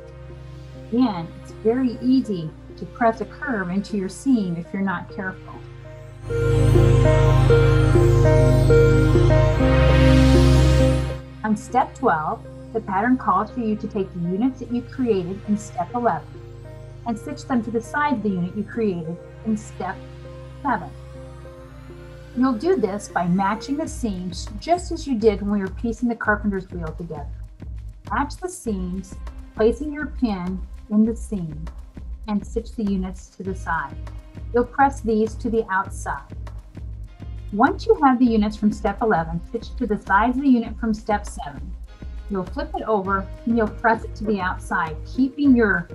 Again, it's very easy to press a curve into your seam if you're not careful. On step 12, the pattern calls for you to take the units that you created in step 11 and stitch them to the side of the unit you created in step 7. You'll do this by matching the seams just as you did when we were piecing the carpenter's wheel together. Match the seams, placing your pin in the seam, and stitch the units to the side. You'll press these to the outside. Once you have the units from step 11 stitched to the sides of the unit from step 7, you'll flip it over and you'll press it to the outside, keeping your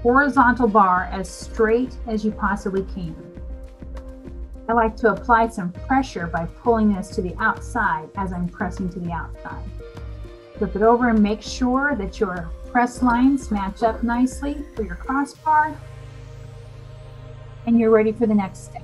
horizontal bar as straight as you possibly can. I like to apply some pressure by pulling this to the outside as I'm pressing to the outside. Flip it over and make sure that your press lines match up nicely for your crossbar, and you're ready for the next step.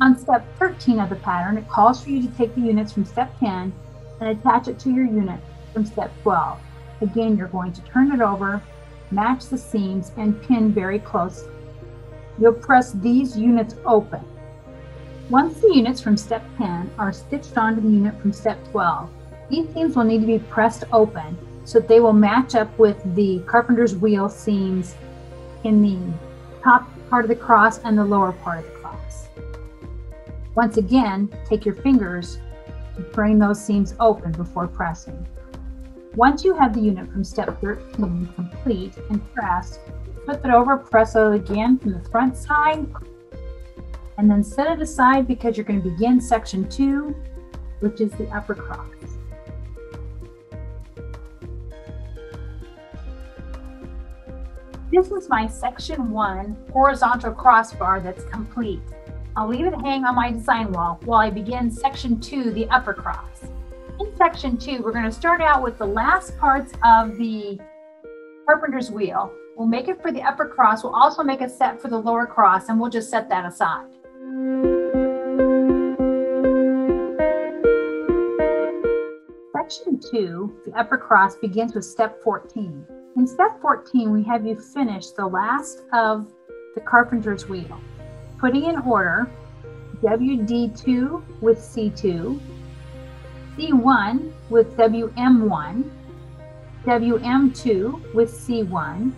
On step 13 of the pattern, it calls for you to take the units from step 10 and attach it to your unit from step 12. Again, you're going to turn it over, match the seams, and pin very closely. You'll press these units open. Once the units from step 10 are stitched onto the unit from step 12, these seams will need to be pressed open so that they will match up with the carpenter's wheel seams in the top part of the cross and the lower part of the cross. Once again, take your fingers to bring those seams open before pressing. Once you have the unit from step 13 complete and pressed, flip it over, press it again from the front side, and then set it aside because you're going to begin section 2, which is the upper cross. This is my section 1 horizontal crossbar that's complete. I'll leave it hang on my design wall while I begin section 2, the upper cross. In section 2, we're going to start out with the last parts of the carpenter's wheel. We'll make it for the upper cross. We'll also make a set for the lower cross, and we'll just set that aside. Section 2, the upper cross, begins with step 14. In step 14, we have you finish the last of the carpenter's wheel, putting in order WD2 with C2, C1 with WM1, WM2 with C1,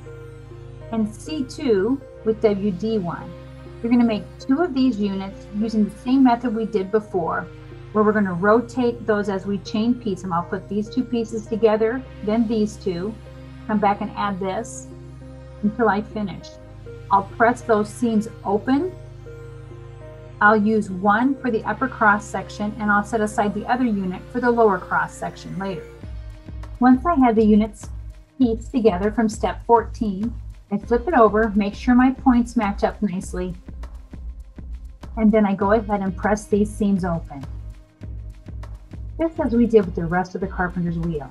and C2 with WD1. You're going to make 2 of these units using the same method we did before, where we're going to rotate those as we chain piece them. I'll put these 2 pieces together, then these 2, come back and add this until I finish. I'll press those seams open. I'll use one for the upper cross section, and I'll set aside the other unit for the lower cross section later. Once I have the units pieced together from step 14, I flip it over, make sure my points match up nicely, and then I go ahead and press these seams open, just as we did with the rest of the carpenter's wheel.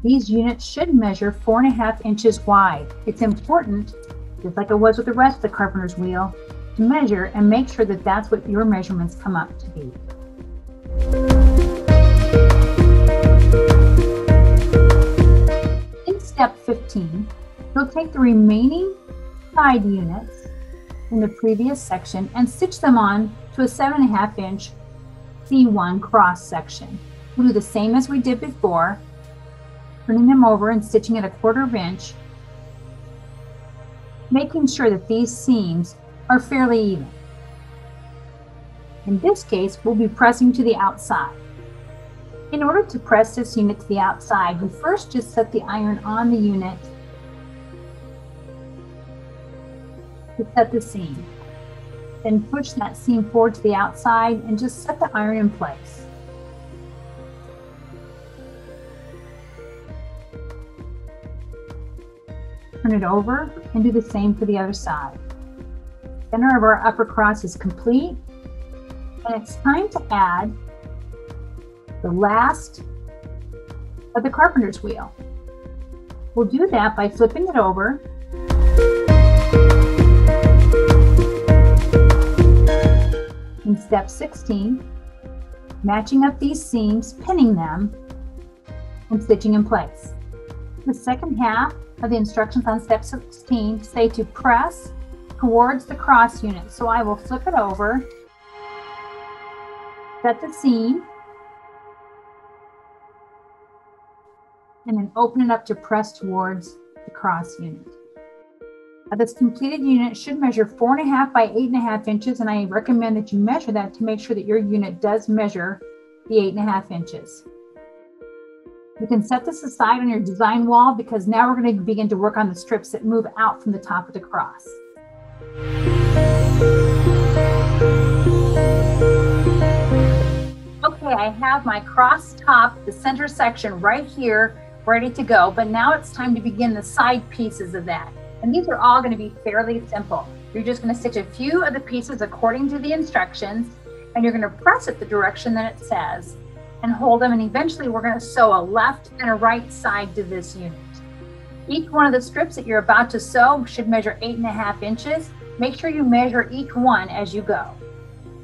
These units should measure 4.5 inches wide. It's important, just like it was with the rest of the carpenter's wheel, to measure and make sure that that's what your measurements come up to be. In step 15, you'll take the remaining side units in the previous section and stitch them on to a 7.5 inch C1 cross section. We'll do the same as we did before, turning them over and stitching at 1/4 inch, making sure that these seams are fairly even. In this case, we'll be pressing to the outside. In order to press this unit to the outside, we first just set the iron on the unit to set the seam. Then push that seam forward to the outside and just set the iron in place. turn it over and do the same for the other side. Center of our upper cross is complete, and it's time to add the last of the carpenter's wheel. We'll do that by flipping it over in step 16, matching up these seams, pinning them, and stitching in place. The second half of the instructions on step 16 say to press towards the cross unit. So I will flip it over, set the seam, and then open it up to press towards the cross unit. Now, this completed unit should measure 4.5 by 8.5 inches, and I recommend that you measure that to make sure that your unit does measure the 8.5 inches. You can set this aside on your design wall because now we're going to begin to work on the strips that move out from the top of the cross. Okay, I have my cross top, the center section right here, ready to go, but now it's time to begin the side pieces of that. And these are all going to be fairly simple. You're just going to stitch a few of the pieces according to the instructions, and you're going to press it the direction that it says and hold them, and eventually we're going to sew a left and a right side to this unit. Each one of the strips that you're about to sew should measure 8.5 inches. Make sure you measure each one as you go.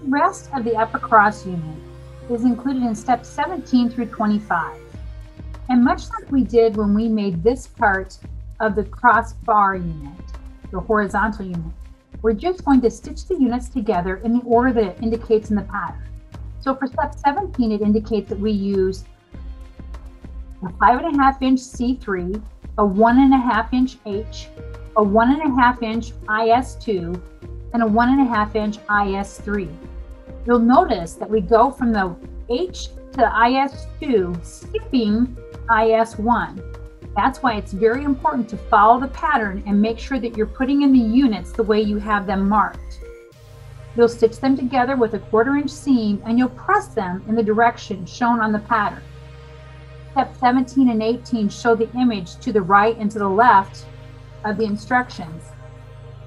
The rest of the upper cross unit is included in steps 17 through 25. And much like we did when we made this part of the crossbar unit, the horizontal unit, we're just going to stitch the units together in the order that it indicates in the pattern. So for step 17, it indicates that we use a 5.5 inch C3, a 1.5 inch H, a 1.5 inch IS2, and a 1.5 inch IS3. You'll notice that we go from the H to IS2, skipping IS1. That's why it's very important to follow the pattern and make sure that you're putting in the units the way you have them marked. You'll stitch them together with a 1/4 inch seam, and you'll press them in the direction shown on the pattern. Step 17 and 18 show the image to the right and to the left of the instructions.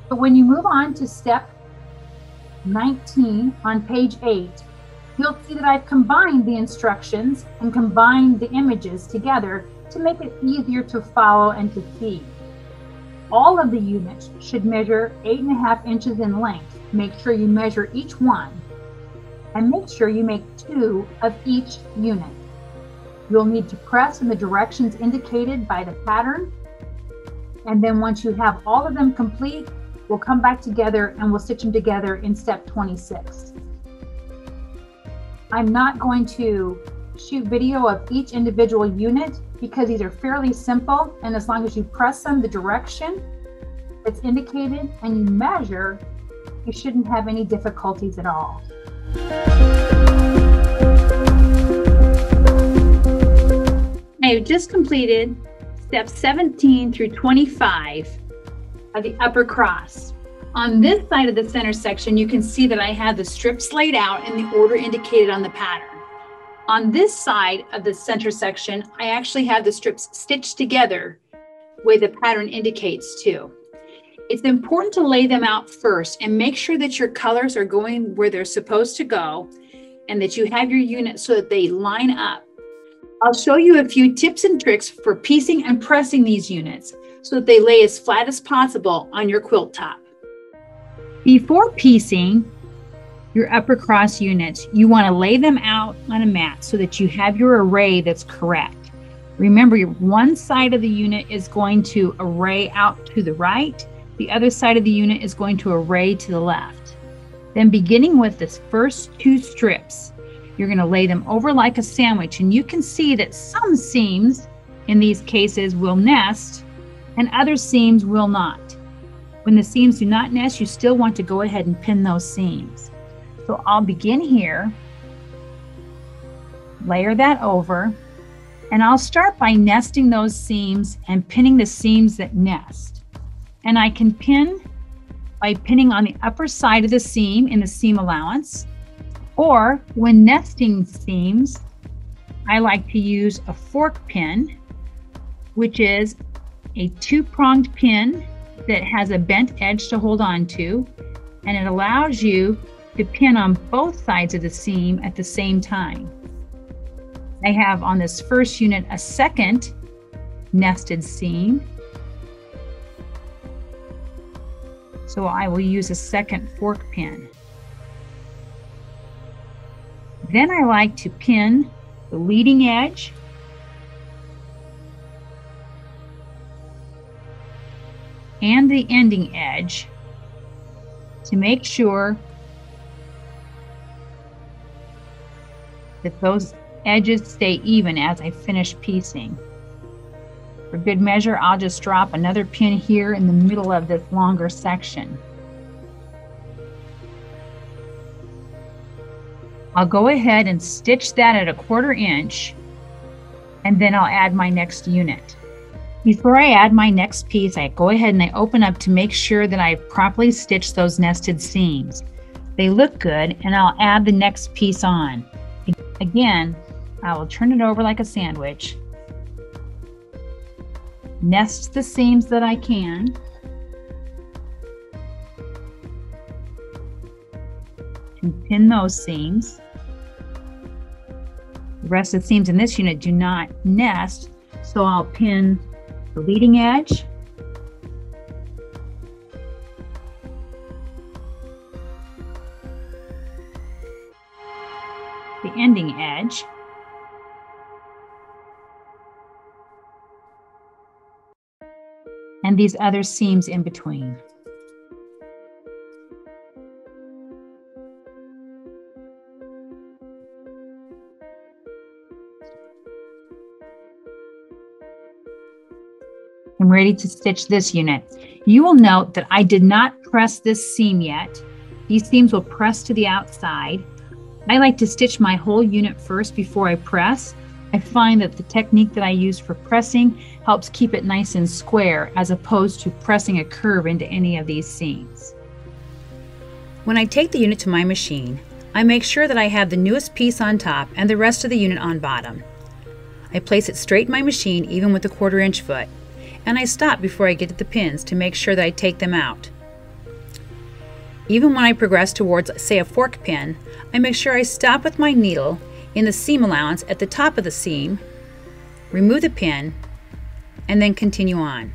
But when you move on to step 19 on page 8, you'll see that I've combined the instructions and combined the images together to make it easier to follow and to see. All of the units should measure 8.5 inches in length. Make sure you measure each one, and make sure you make 2 of each unit. You'll need to press in the directions indicated by the pattern, and then once you have all of them complete, we'll come back together and we'll stitch them together in step 26. I'm not going to shoot video of each individual unit because these are fairly simple, and as long as you press them the direction that's indicated and you measure, you shouldn't have any difficulties at all. I have just completed steps 17 through 25 of the upper cross. On this side of the center section, you can see that I have the strips laid out in the order indicated on the pattern. On this side of the center section, I actually have the strips stitched together where the pattern indicates too. It's important to lay them out first and make sure that your colors are going where they're supposed to go and that you have your unit so that they line up. I'll show you a few tips and tricks for piecing and pressing these units so that they lay as flat as possible on your quilt top. Before piecing your upper cross units, you want to lay them out on a mat so that you have your array that's correct. Remember, one side of the unit is going to array out to the right. The other side of the unit is going to array to the left. Then beginning with this first 2 strips, you're going to lay them over like a sandwich, and you can see that some seams in these cases will nest and other seams will not. When the seams do not nest, you still want to go ahead and pin those seams. So I'll begin here, layer that over, and I'll start by nesting those seams and pinning the seams that nest. And I can pin by pinning on the upper side of the seam in the seam allowance, or when nesting seams, I like to use a fork pin, which is a two-pronged pin that has a bent edge to hold on to, and it allows you to pin on both sides of the seam at the same time. I have on this first unit a second nested seam, so I will use a second fork pin. Then I like to pin the leading edge and the ending edge to make sure that those edges stay even as I finish piecing. For good measure, I'll just drop another pin here in the middle of this longer section. I'll go ahead and stitch that at 1/4 inch, and then I'll add my next unit. Before I add my next piece, I go ahead and I open up to make sure that I properly stitched those nested seams. They look good, and I'll add the next piece on. Again, I will turn it over like a sandwich, nest the seams that I can, and pin those seams. The rest of the seams in this unit do not nest, so I'll pin the leading edge, the ending edge, and these other seams in between. I'm ready to stitch this unit. You will note that I did not press this seam yet. These seams will press to the outside. I like to stitch my whole unit first before I press. I find that the technique that I use for pressing helps keep it nice and square as opposed to pressing a curve into any of these seams. When I take the unit to my machine, I make sure that I have the newest piece on top and the rest of the unit on bottom. I place it straight in my machine even with the 1/4 inch foot, and I stop before I get to the pins to make sure that I take them out. Even when I progress towards, say, a fork pin, I make sure I stop with my needle in the seam allowance at the top of the seam, remove the pin, and then continue on.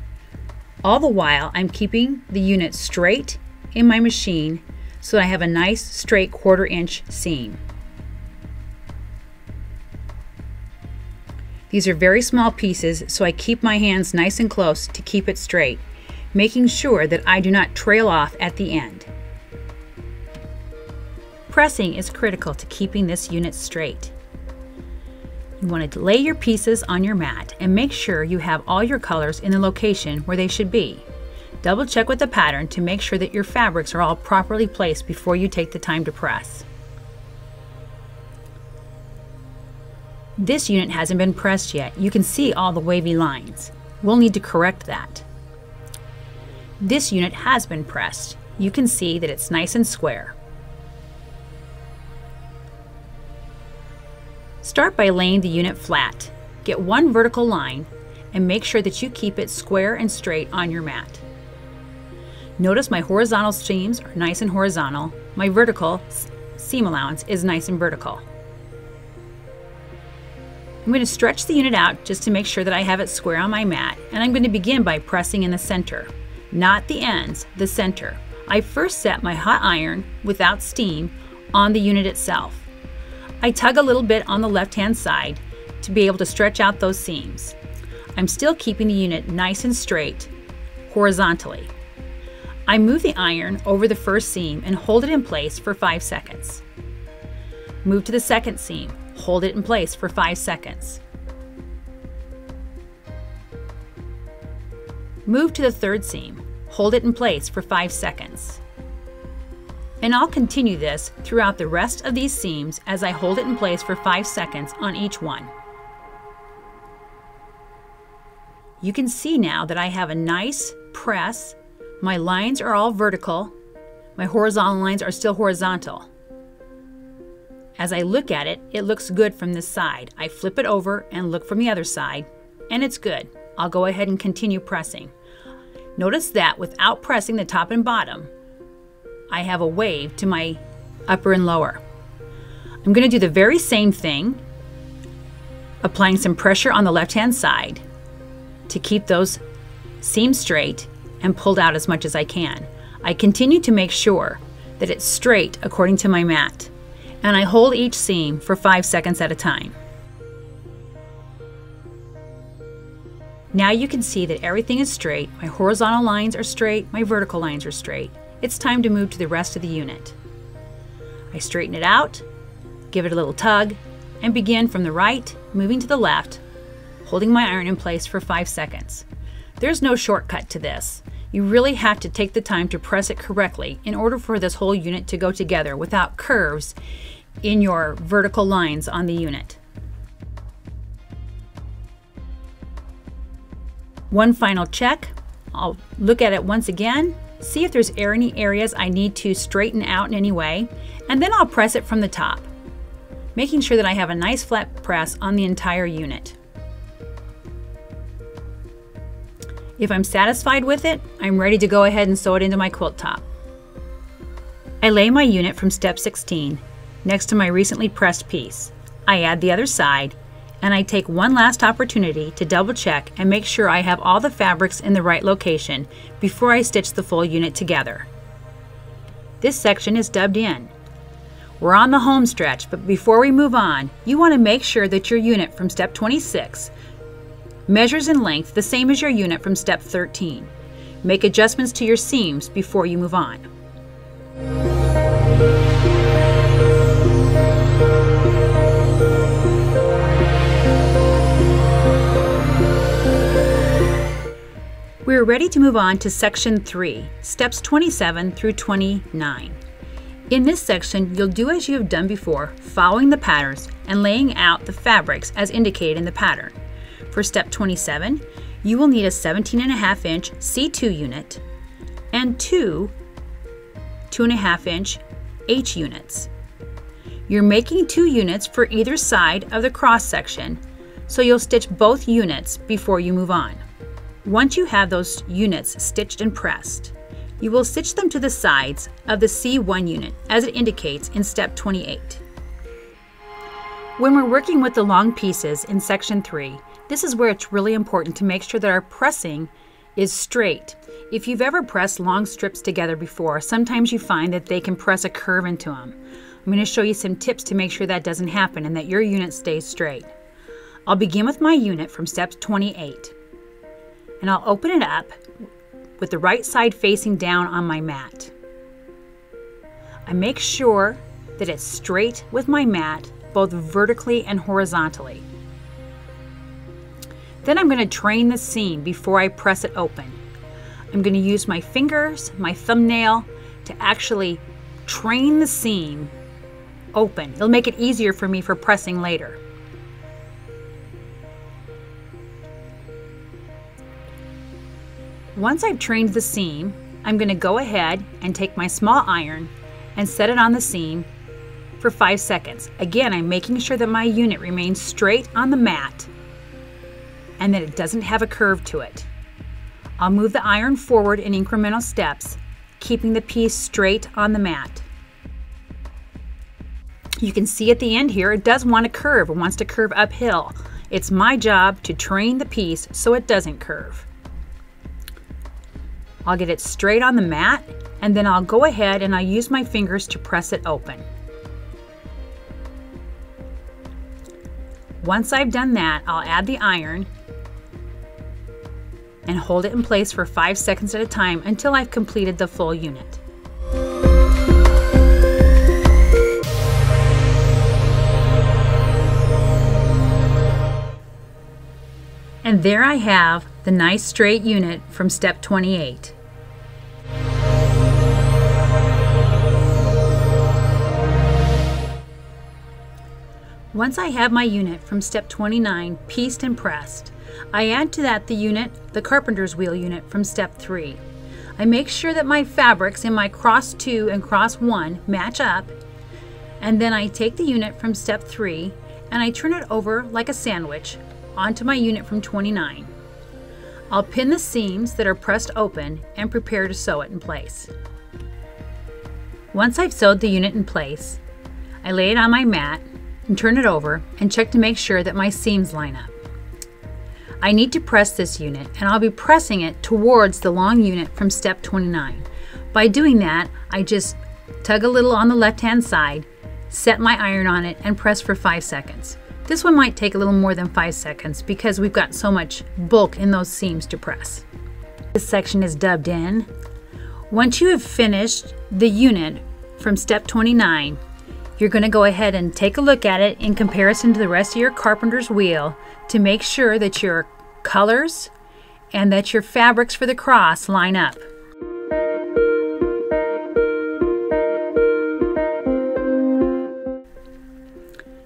All the while, I'm keeping the unit straight in my machine so that I have a nice straight 1/4 inch seam. These are very small pieces, so I keep my hands nice and close to keep it straight, making sure that I do not trail off at the end. Pressing is critical to keeping this unit straight. You want to lay your pieces on your mat and make sure you have all your colors in the location where they should be. Double check with the pattern to make sure that your fabrics are all properly placed before you take the time to press. This unit hasn't been pressed yet. You can see all the wavy lines. We'll need to correct that. This unit has been pressed. You can see that it's nice and square. Start by laying the unit flat. Get one vertical line and make sure that you keep it square and straight on your mat. Notice my horizontal seams are nice and horizontal. My vertical seam allowance is nice and vertical. I'm going to stretch the unit out just to make sure that I have it square on my mat, and I'm going to begin by pressing in the center, not the ends, the center. I first set my hot iron without steam on the unit itself. I tug a little bit on the left-hand side to be able to stretch out those seams. I'm still keeping the unit nice and straight horizontally. I move the iron over the first seam and hold it in place for 5 seconds. Move to the second seam. Hold it in place for 5 seconds. Move to the third seam. Hold it in place for 5 seconds. And I'll continue this throughout the rest of these seams as I hold it in place for 5 seconds on each one. You can see now that I have a nice press. My lines are all vertical. My horizontal lines are still horizontal. As I look at it, it looks good from this side. I flip it over and look from the other side, and it's good. I'll go ahead and continue pressing. Notice that without pressing the top and bottom, I have a wave to my upper and lower. I'm going to do the very same thing, applying some pressure on the left-hand side to keep those seams straight and pulled out as much as I can. I continue to make sure that it's straight according to my mat, and I hold each seam for 5 seconds at a time. Now you can see that everything is straight. My horizontal lines are straight, my vertical lines are straight. It's time to move to the rest of the unit. I straighten it out, give it a little tug, and begin from the right, moving to the left, holding my iron in place for 5 seconds. There's no shortcut to this. You really have to take the time to press it correctly in order for this whole unit to go together without curves in your vertical lines on the unit. One final check. I'll look at it once again, see if there's any areas I need to straighten out in any way, and then I'll press it from the top, making sure that I have a nice flat press on the entire unit. If I'm satisfied with it, I'm ready to go ahead and sew it into my quilt top. I lay my unit from step 16 next to my recently pressed piece. I add the other side, and I take one last opportunity to double check and make sure I have all the fabrics in the right location before I stitch the full unit together. This section is dubbed in. We're on the home stretch, but before we move on, you want to make sure that your unit from step 26 measures in length the same as your unit from step 13. Make adjustments to your seams before you move on. We're ready to move on to section 3, steps 27 through 29. In this section, you'll do as you have done before, following the patterns and laying out the fabrics as indicated in the pattern. For step 27, you will need a 17.5-inch C2 unit and two 2.5-inch H units. You're making 2 units for either side of the cross section, so you'll stitch both units before you move on. Once you have those units stitched and pressed, you will stitch them to the sides of the C1 unit as it indicates in step 28. When we're working with the long pieces in section 3, this is where it's really important to make sure that our pressing is straight. If you've ever pressed long strips together before, sometimes you find that they can press a curve into them. I'm going to show you some tips to make sure that doesn't happen and that your unit stays straight. I'll begin with my unit from step 28, and I'll open it up with the right side facing down on my mat. I make sure that it's straight with my mat, both vertically and horizontally. Then I'm going to train the seam before I press it open. I'm going to use my fingers, my thumbnail, to actually train the seam open. It'll make it easier for me for pressing later. Once I've trained the seam, I'm going to go ahead and take my small iron and set it on the seam for 5 seconds. Again, I'm making sure that my unit remains straight on the mat and that it doesn't have a curve to it. I'll move the iron forward in incremental steps, keeping the piece straight on the mat. You can see at the end here, it does want to curve. It wants to curve uphill. It's my job to train the piece so it doesn't curve. I'll get it straight on the mat, and then I'll go ahead and I'll use my fingers to press it open. Once I've done that, I'll add the iron and hold it in place for 5 seconds at a time until I've completed the full unit. And there I have the nice straight unit from step 28. Once I have my unit from step 29 pieced and pressed, I add to that the carpenter's wheel unit from step 3. I make sure that my fabrics in my cross 2 and cross 1 match up, and then I take the unit from step 3 and I turn it over like a sandwich onto my unit from 29. I'll pin the seams that are pressed open and prepare to sew it in place. Once I've sewed the unit in place, I lay it on my mat and turn it over and check to make sure that my seams line up. I need to press this unit, and I'll be pressing it towards the long unit from step 29. By doing that, I just tug a little on the left-hand side, set my iron on it, and press for 5 seconds. This one might take a little more than 5 seconds because we've got so much bulk in those seams to press. This section is dubbed in. Once you have finished the unit from step 29, you're going to go ahead and take a look at it in comparison to the rest of your carpenter's wheel to make sure that your colors and that your fabrics for the cross line up.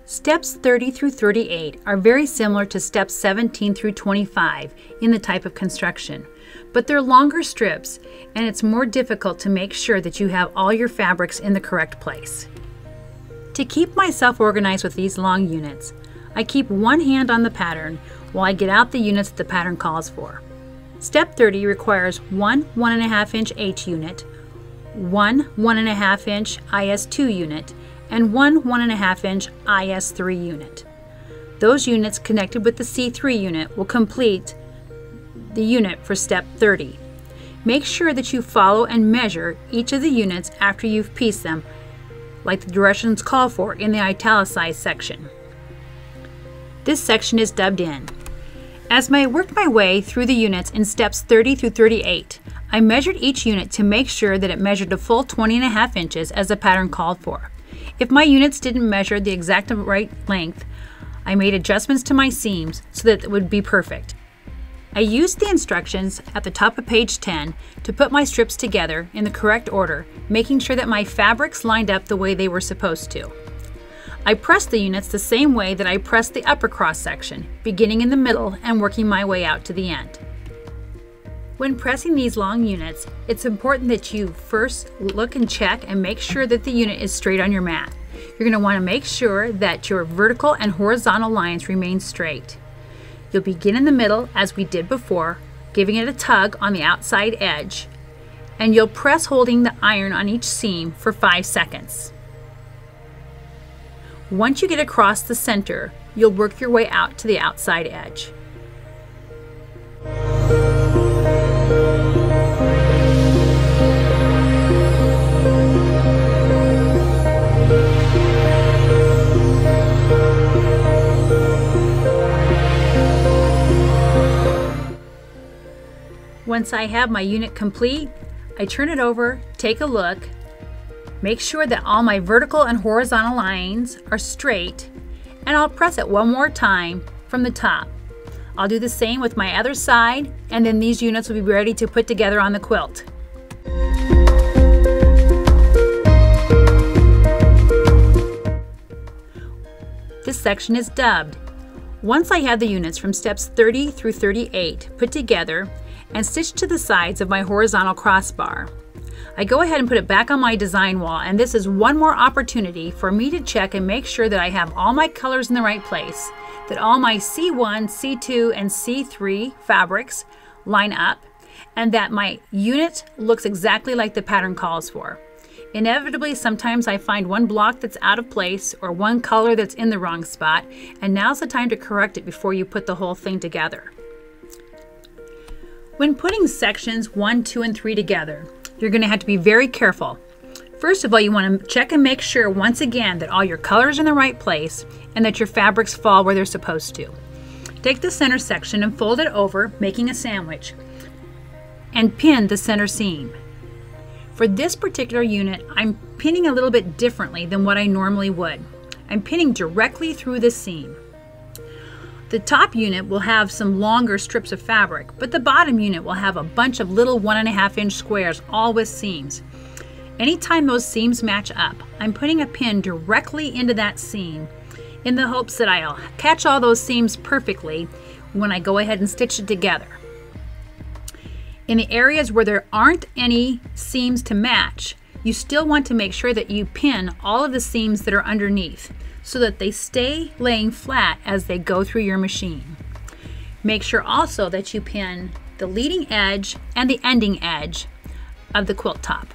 Steps 30 through 38 are very similar to steps 17 through 25 in the type of construction, but they're longer strips and it's more difficult to make sure that you have all your fabrics in the correct place. To keep myself organized with these long units, I keep one hand on the pattern while I get out the units that the pattern calls for. Step 30 requires one 1.5 inch H unit, one 1.5 inch IS2 unit, and one 1.5 inch IS3 unit. Those units connected with the C3 unit will complete the unit for step 30. Make sure that you follow and measure each of the units after you've pieced them, like the directions call for in the italicized section. This section is dubbed in. As I worked my way through the units in steps 30 through 38, I measured each unit to make sure that it measured a full 20.5 inches as the pattern called for. If my units didn't measure the exact right length, I made adjustments to my seams so that it would be perfect. I used the instructions at the top of page 10 to put my strips together in the correct order, making sure that my fabrics lined up the way they were supposed to. I pressed the units the same way that I pressed the upper cross section, beginning in the middle and working my way out to the end. When pressing these long units, it's important that you first look and check and make sure that the unit is straight on your mat. You're going to want to make sure that your vertical and horizontal lines remain straight. You'll begin in the middle as we did before, giving it a tug on the outside edge, and you'll press holding the iron on each seam for 5 seconds. Once you get across the center, you'll work your way out to the outside edge. Once I have my unit complete, I turn it over, take a look, make sure that all my vertical and horizontal lines are straight, and I'll press it one more time from the top. I'll do the same with my other side, and then these units will be ready to put together on the quilt. This section is dubbed. Once I have the units from steps 30 through 38 put together and stitched to the sides of my horizontal crossbar, I go ahead and put it back on my design wall, and this is one more opportunity for me to check and make sure that I have all my colors in the right place, that all my C1, C2, and C3 fabrics line up, and that my unit looks exactly like the pattern calls for. Inevitably, sometimes I find one block that's out of place or one color that's in the wrong spot, and now's the time to correct it before you put the whole thing together. When putting sections 1, 2, and 3 together, you're going to have to be very careful. First of all, you want to check and make sure once again that all your colors are in the right place and that your fabrics fall where they're supposed to. Take the center section and fold it over, making a sandwich, and pin the center seam. For this particular unit, I'm pinning a little bit differently than what I normally would. I'm pinning directly through the seam. The top unit will have some longer strips of fabric, but the bottom unit will have a bunch of little 1.5 inch squares, all with seams. Anytime those seams match up, I'm putting a pin directly into that seam in the hopes that I'll catch all those seams perfectly when I go ahead and stitch it together. In the areas where there aren't any seams to match, you still want to make sure that you pin all of the seams that are underneath, so that they stay laying flat as they go through your machine. Make sure also that you pin the leading edge and the ending edge of the quilt top.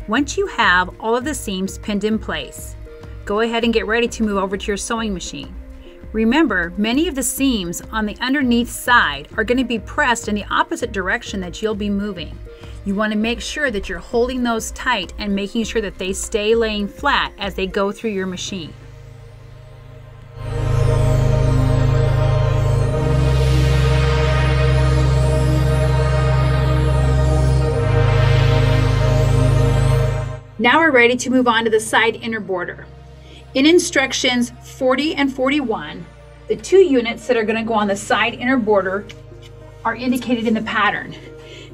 Once you have all of the seams pinned in place, go ahead and get ready to move over to your sewing machine. Remember, many of the seams on the underneath side are going to be pressed in the opposite direction that you'll be moving. You want to make sure that you're holding those tight and making sure that they stay laying flat as they go through your machine. Now we're ready to move on to the side inner border. In instructions 40 and 41, the 2 units that are going to go on the side inner border are indicated in the pattern.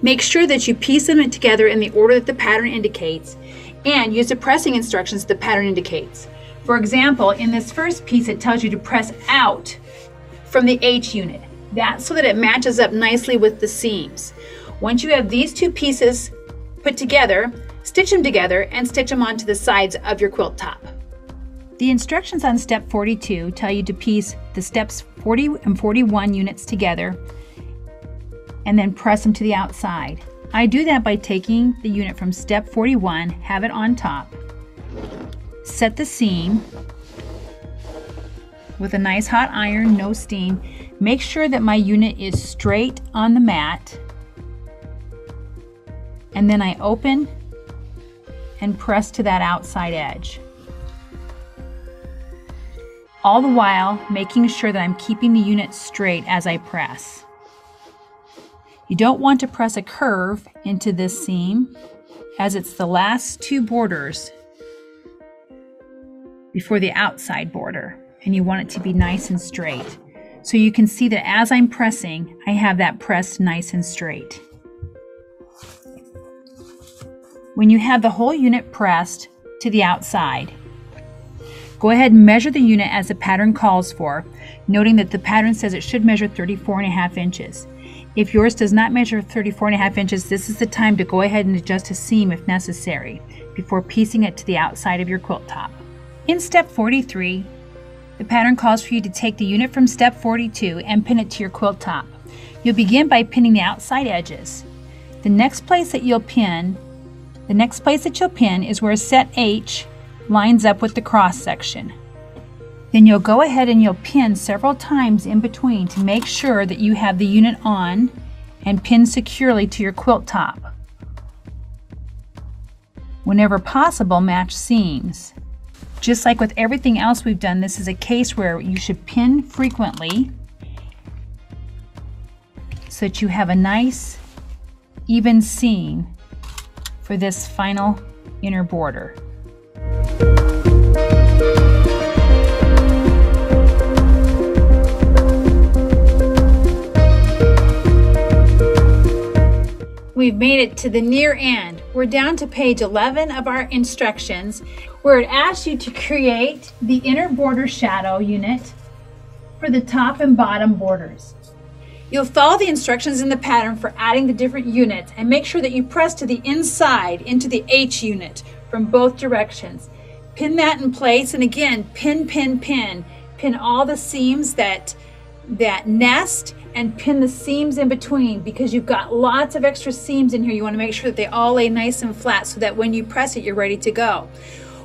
Make sure that you piece them together in the order that the pattern indicates and use the pressing instructions the pattern indicates. For example, in this first piece it tells you to press out from the H unit. That's so that it matches up nicely with the seams. Once you have these 2 pieces put together, stitch them together and stitch them onto the sides of your quilt top. The instructions on step 42 tell you to piece the steps 40 and 41 units together and then press them to the outside. I do that by taking the unit from step 41, have it on top, set the seam with a nice hot iron, no steam. Make sure that my unit is straight on the mat, and then I open and press to that outside edge. All the while making sure that I'm keeping the unit straight as I press. You don't want to press a curve into this seam, as it's the last 2 borders before the outside border, and you want it to be nice and straight. So you can see that as I'm pressing, I have that pressed nice and straight. When you have the whole unit pressed to the outside, go ahead and measure the unit as the pattern calls for, noting that the pattern says it should measure 34.5 inches. If yours does not measure 34.5 inches, this is the time to go ahead and adjust a seam if necessary, before piecing it to the outside of your quilt top. In step 43, the pattern calls for you to take the unit from step 42 and pin it to your quilt top. You'll begin by pinning the outside edges. The next place that you'll pin is where set H lines up with the cross section. Then you'll go ahead and you'll pin several times in between to make sure that you have the unit on and pinned securely to your quilt top. Whenever possible, match seams. Just like with everything else we've done, this is a case where you should pin frequently so that you have a nice, even seam for this final inner border. We've made it to the near end. We're down to page 11 of our instructions, where it asks you to create the inner border shadow unit for the top and bottom borders. You'll follow the instructions in the pattern for adding the different units and make sure that you press to the inside into the H unit from both directions. Pin that in place, and again, pin, pin, pin. Pin all the seams that nest, and pin the seams in between, because you've got lots of extra seams in here. You want to make sure that they all lay nice and flat so that when you press it, you're ready to go.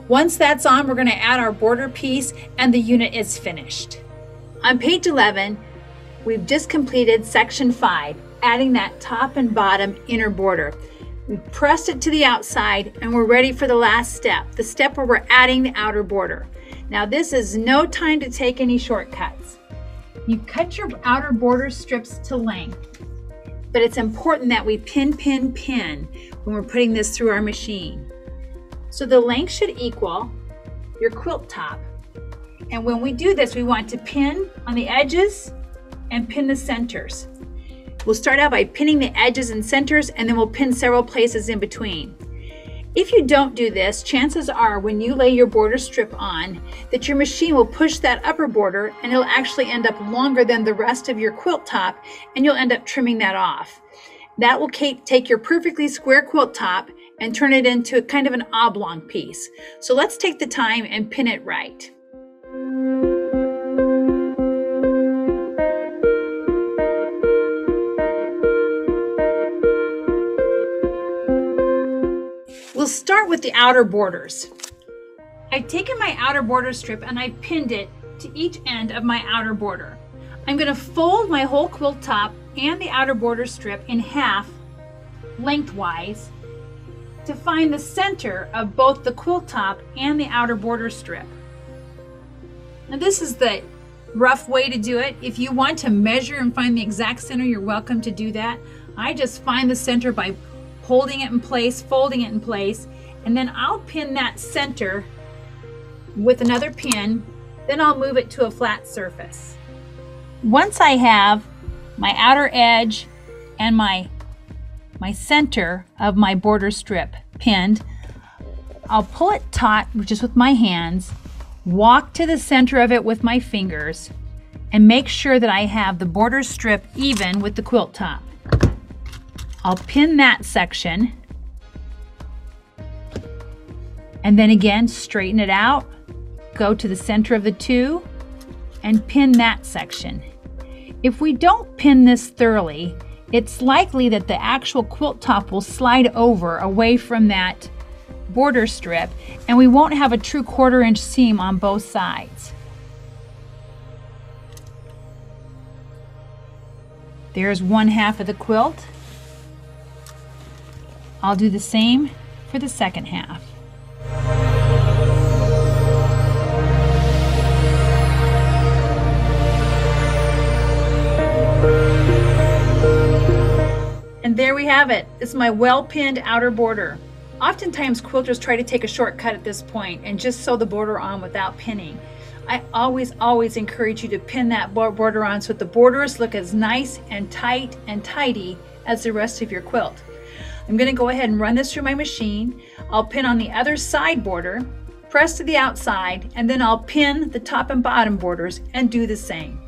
Once that's on, we're going to add our border piece and the unit is finished. On page 11, we've just completed section 5, adding that top and bottom inner border. We've pressed it to the outside and we're ready for the last step, the step where we're adding the outer border. Now this is no time to take any shortcuts. You cut your outer border strips to length, but it's important that we pin, pin, pin when we're putting this through our machine. So the length should equal your quilt top. And when we do this, we want to pin on the edges and pin the centers. We'll start out by pinning the edges and centers, and then we'll pin several places in between. If you don't do this, chances are when you lay your border strip on that your machine will push that upper border and it'll actually end up longer than the rest of your quilt top, and you'll end up trimming that off. That will take your perfectly square quilt top and turn it into a kind of an oblong piece. So let's take the time and pin it right. We'll start with the outer borders. I've taken my outer border strip and I've pinned it to each end of my outer border. I'm going to fold my whole quilt top and the outer border strip in half lengthwise to find the center of both the quilt top and the outer border strip. Now this is the rough way to do it. If you want to measure and find the exact center, you're welcome to do that. I just find the center by holding it in place, folding it in place, and then I'll pin that center with another pin. Then I'll move it to a flat surface. Once I have my outer edge and my center of my border strip pinned, I'll pull it taut just with my hands, walk to the center of it with my fingers, and make sure that I have the border strip even with the quilt top. I'll pin that section, and then again straighten it out, go to the center of the two, and pin that section. If we don't pin this thoroughly, it's likely that the actual quilt top will slide over away from that border strip, and we won't have a true 1/4 inch seam on both sides. There's one half of the quilt. I'll do the same for the second half. And there we have it. This is my well-pinned outer border. Oftentimes quilters try to take a shortcut at this point and just sew the border on without pinning. I always encourage you to pin that border on so that the borders look as nice and tight and tidy as the rest of your quilt. I'm going to go ahead and run this through my machine. I'll pin on the other side border, press to the outside, and then I'll pin the top and bottom borders and do the same.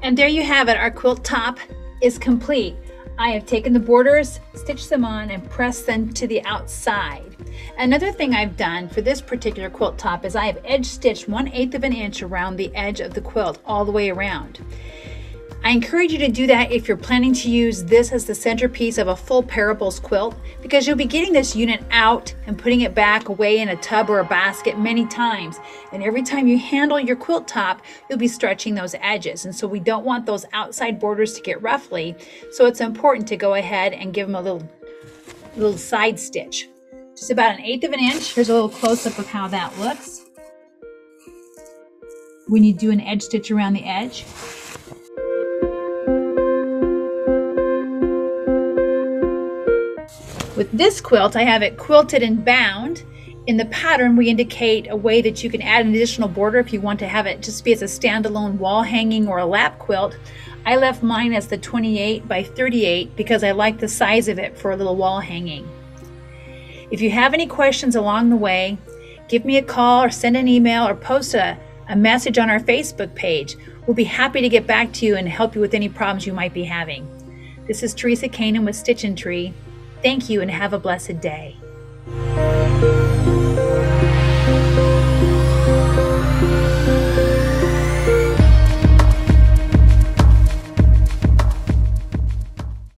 And there you have it. Our quilt top is complete. I have taken the borders, stitched them on, and pressed them to the outside. Another thing I've done for this particular quilt top is I have edge stitched 1/8 of an inch around the edge of the quilt all the way around. I encourage you to do that if you're planning to use this as the centerpiece of a full parables quilt, because you'll be getting this unit out and putting it back away in a tub or a basket many times. And every time you handle your quilt top, you'll be stretching those edges. And so we don't want those outside borders to get ruffly. So it's important to go ahead and give them a little side stitch. Just about 1/8 of an inch. Here's a little close-up of how that looks when you do an edge stitch around the edge. With this quilt, I have it quilted and bound. In the pattern, we indicate a way that you can add an additional border if you want to have it just be as a standalone wall hanging or a lap quilt. I left mine as the 28 by 38 because I like the size of it for a little wall hanging. If you have any questions along the way, give me a call or send an email or post a message on our Facebook page. We'll be happy to get back to you and help you with any problems you might be having. This is Teresa Coenen with Stitchin. Thank you and have a blessed day.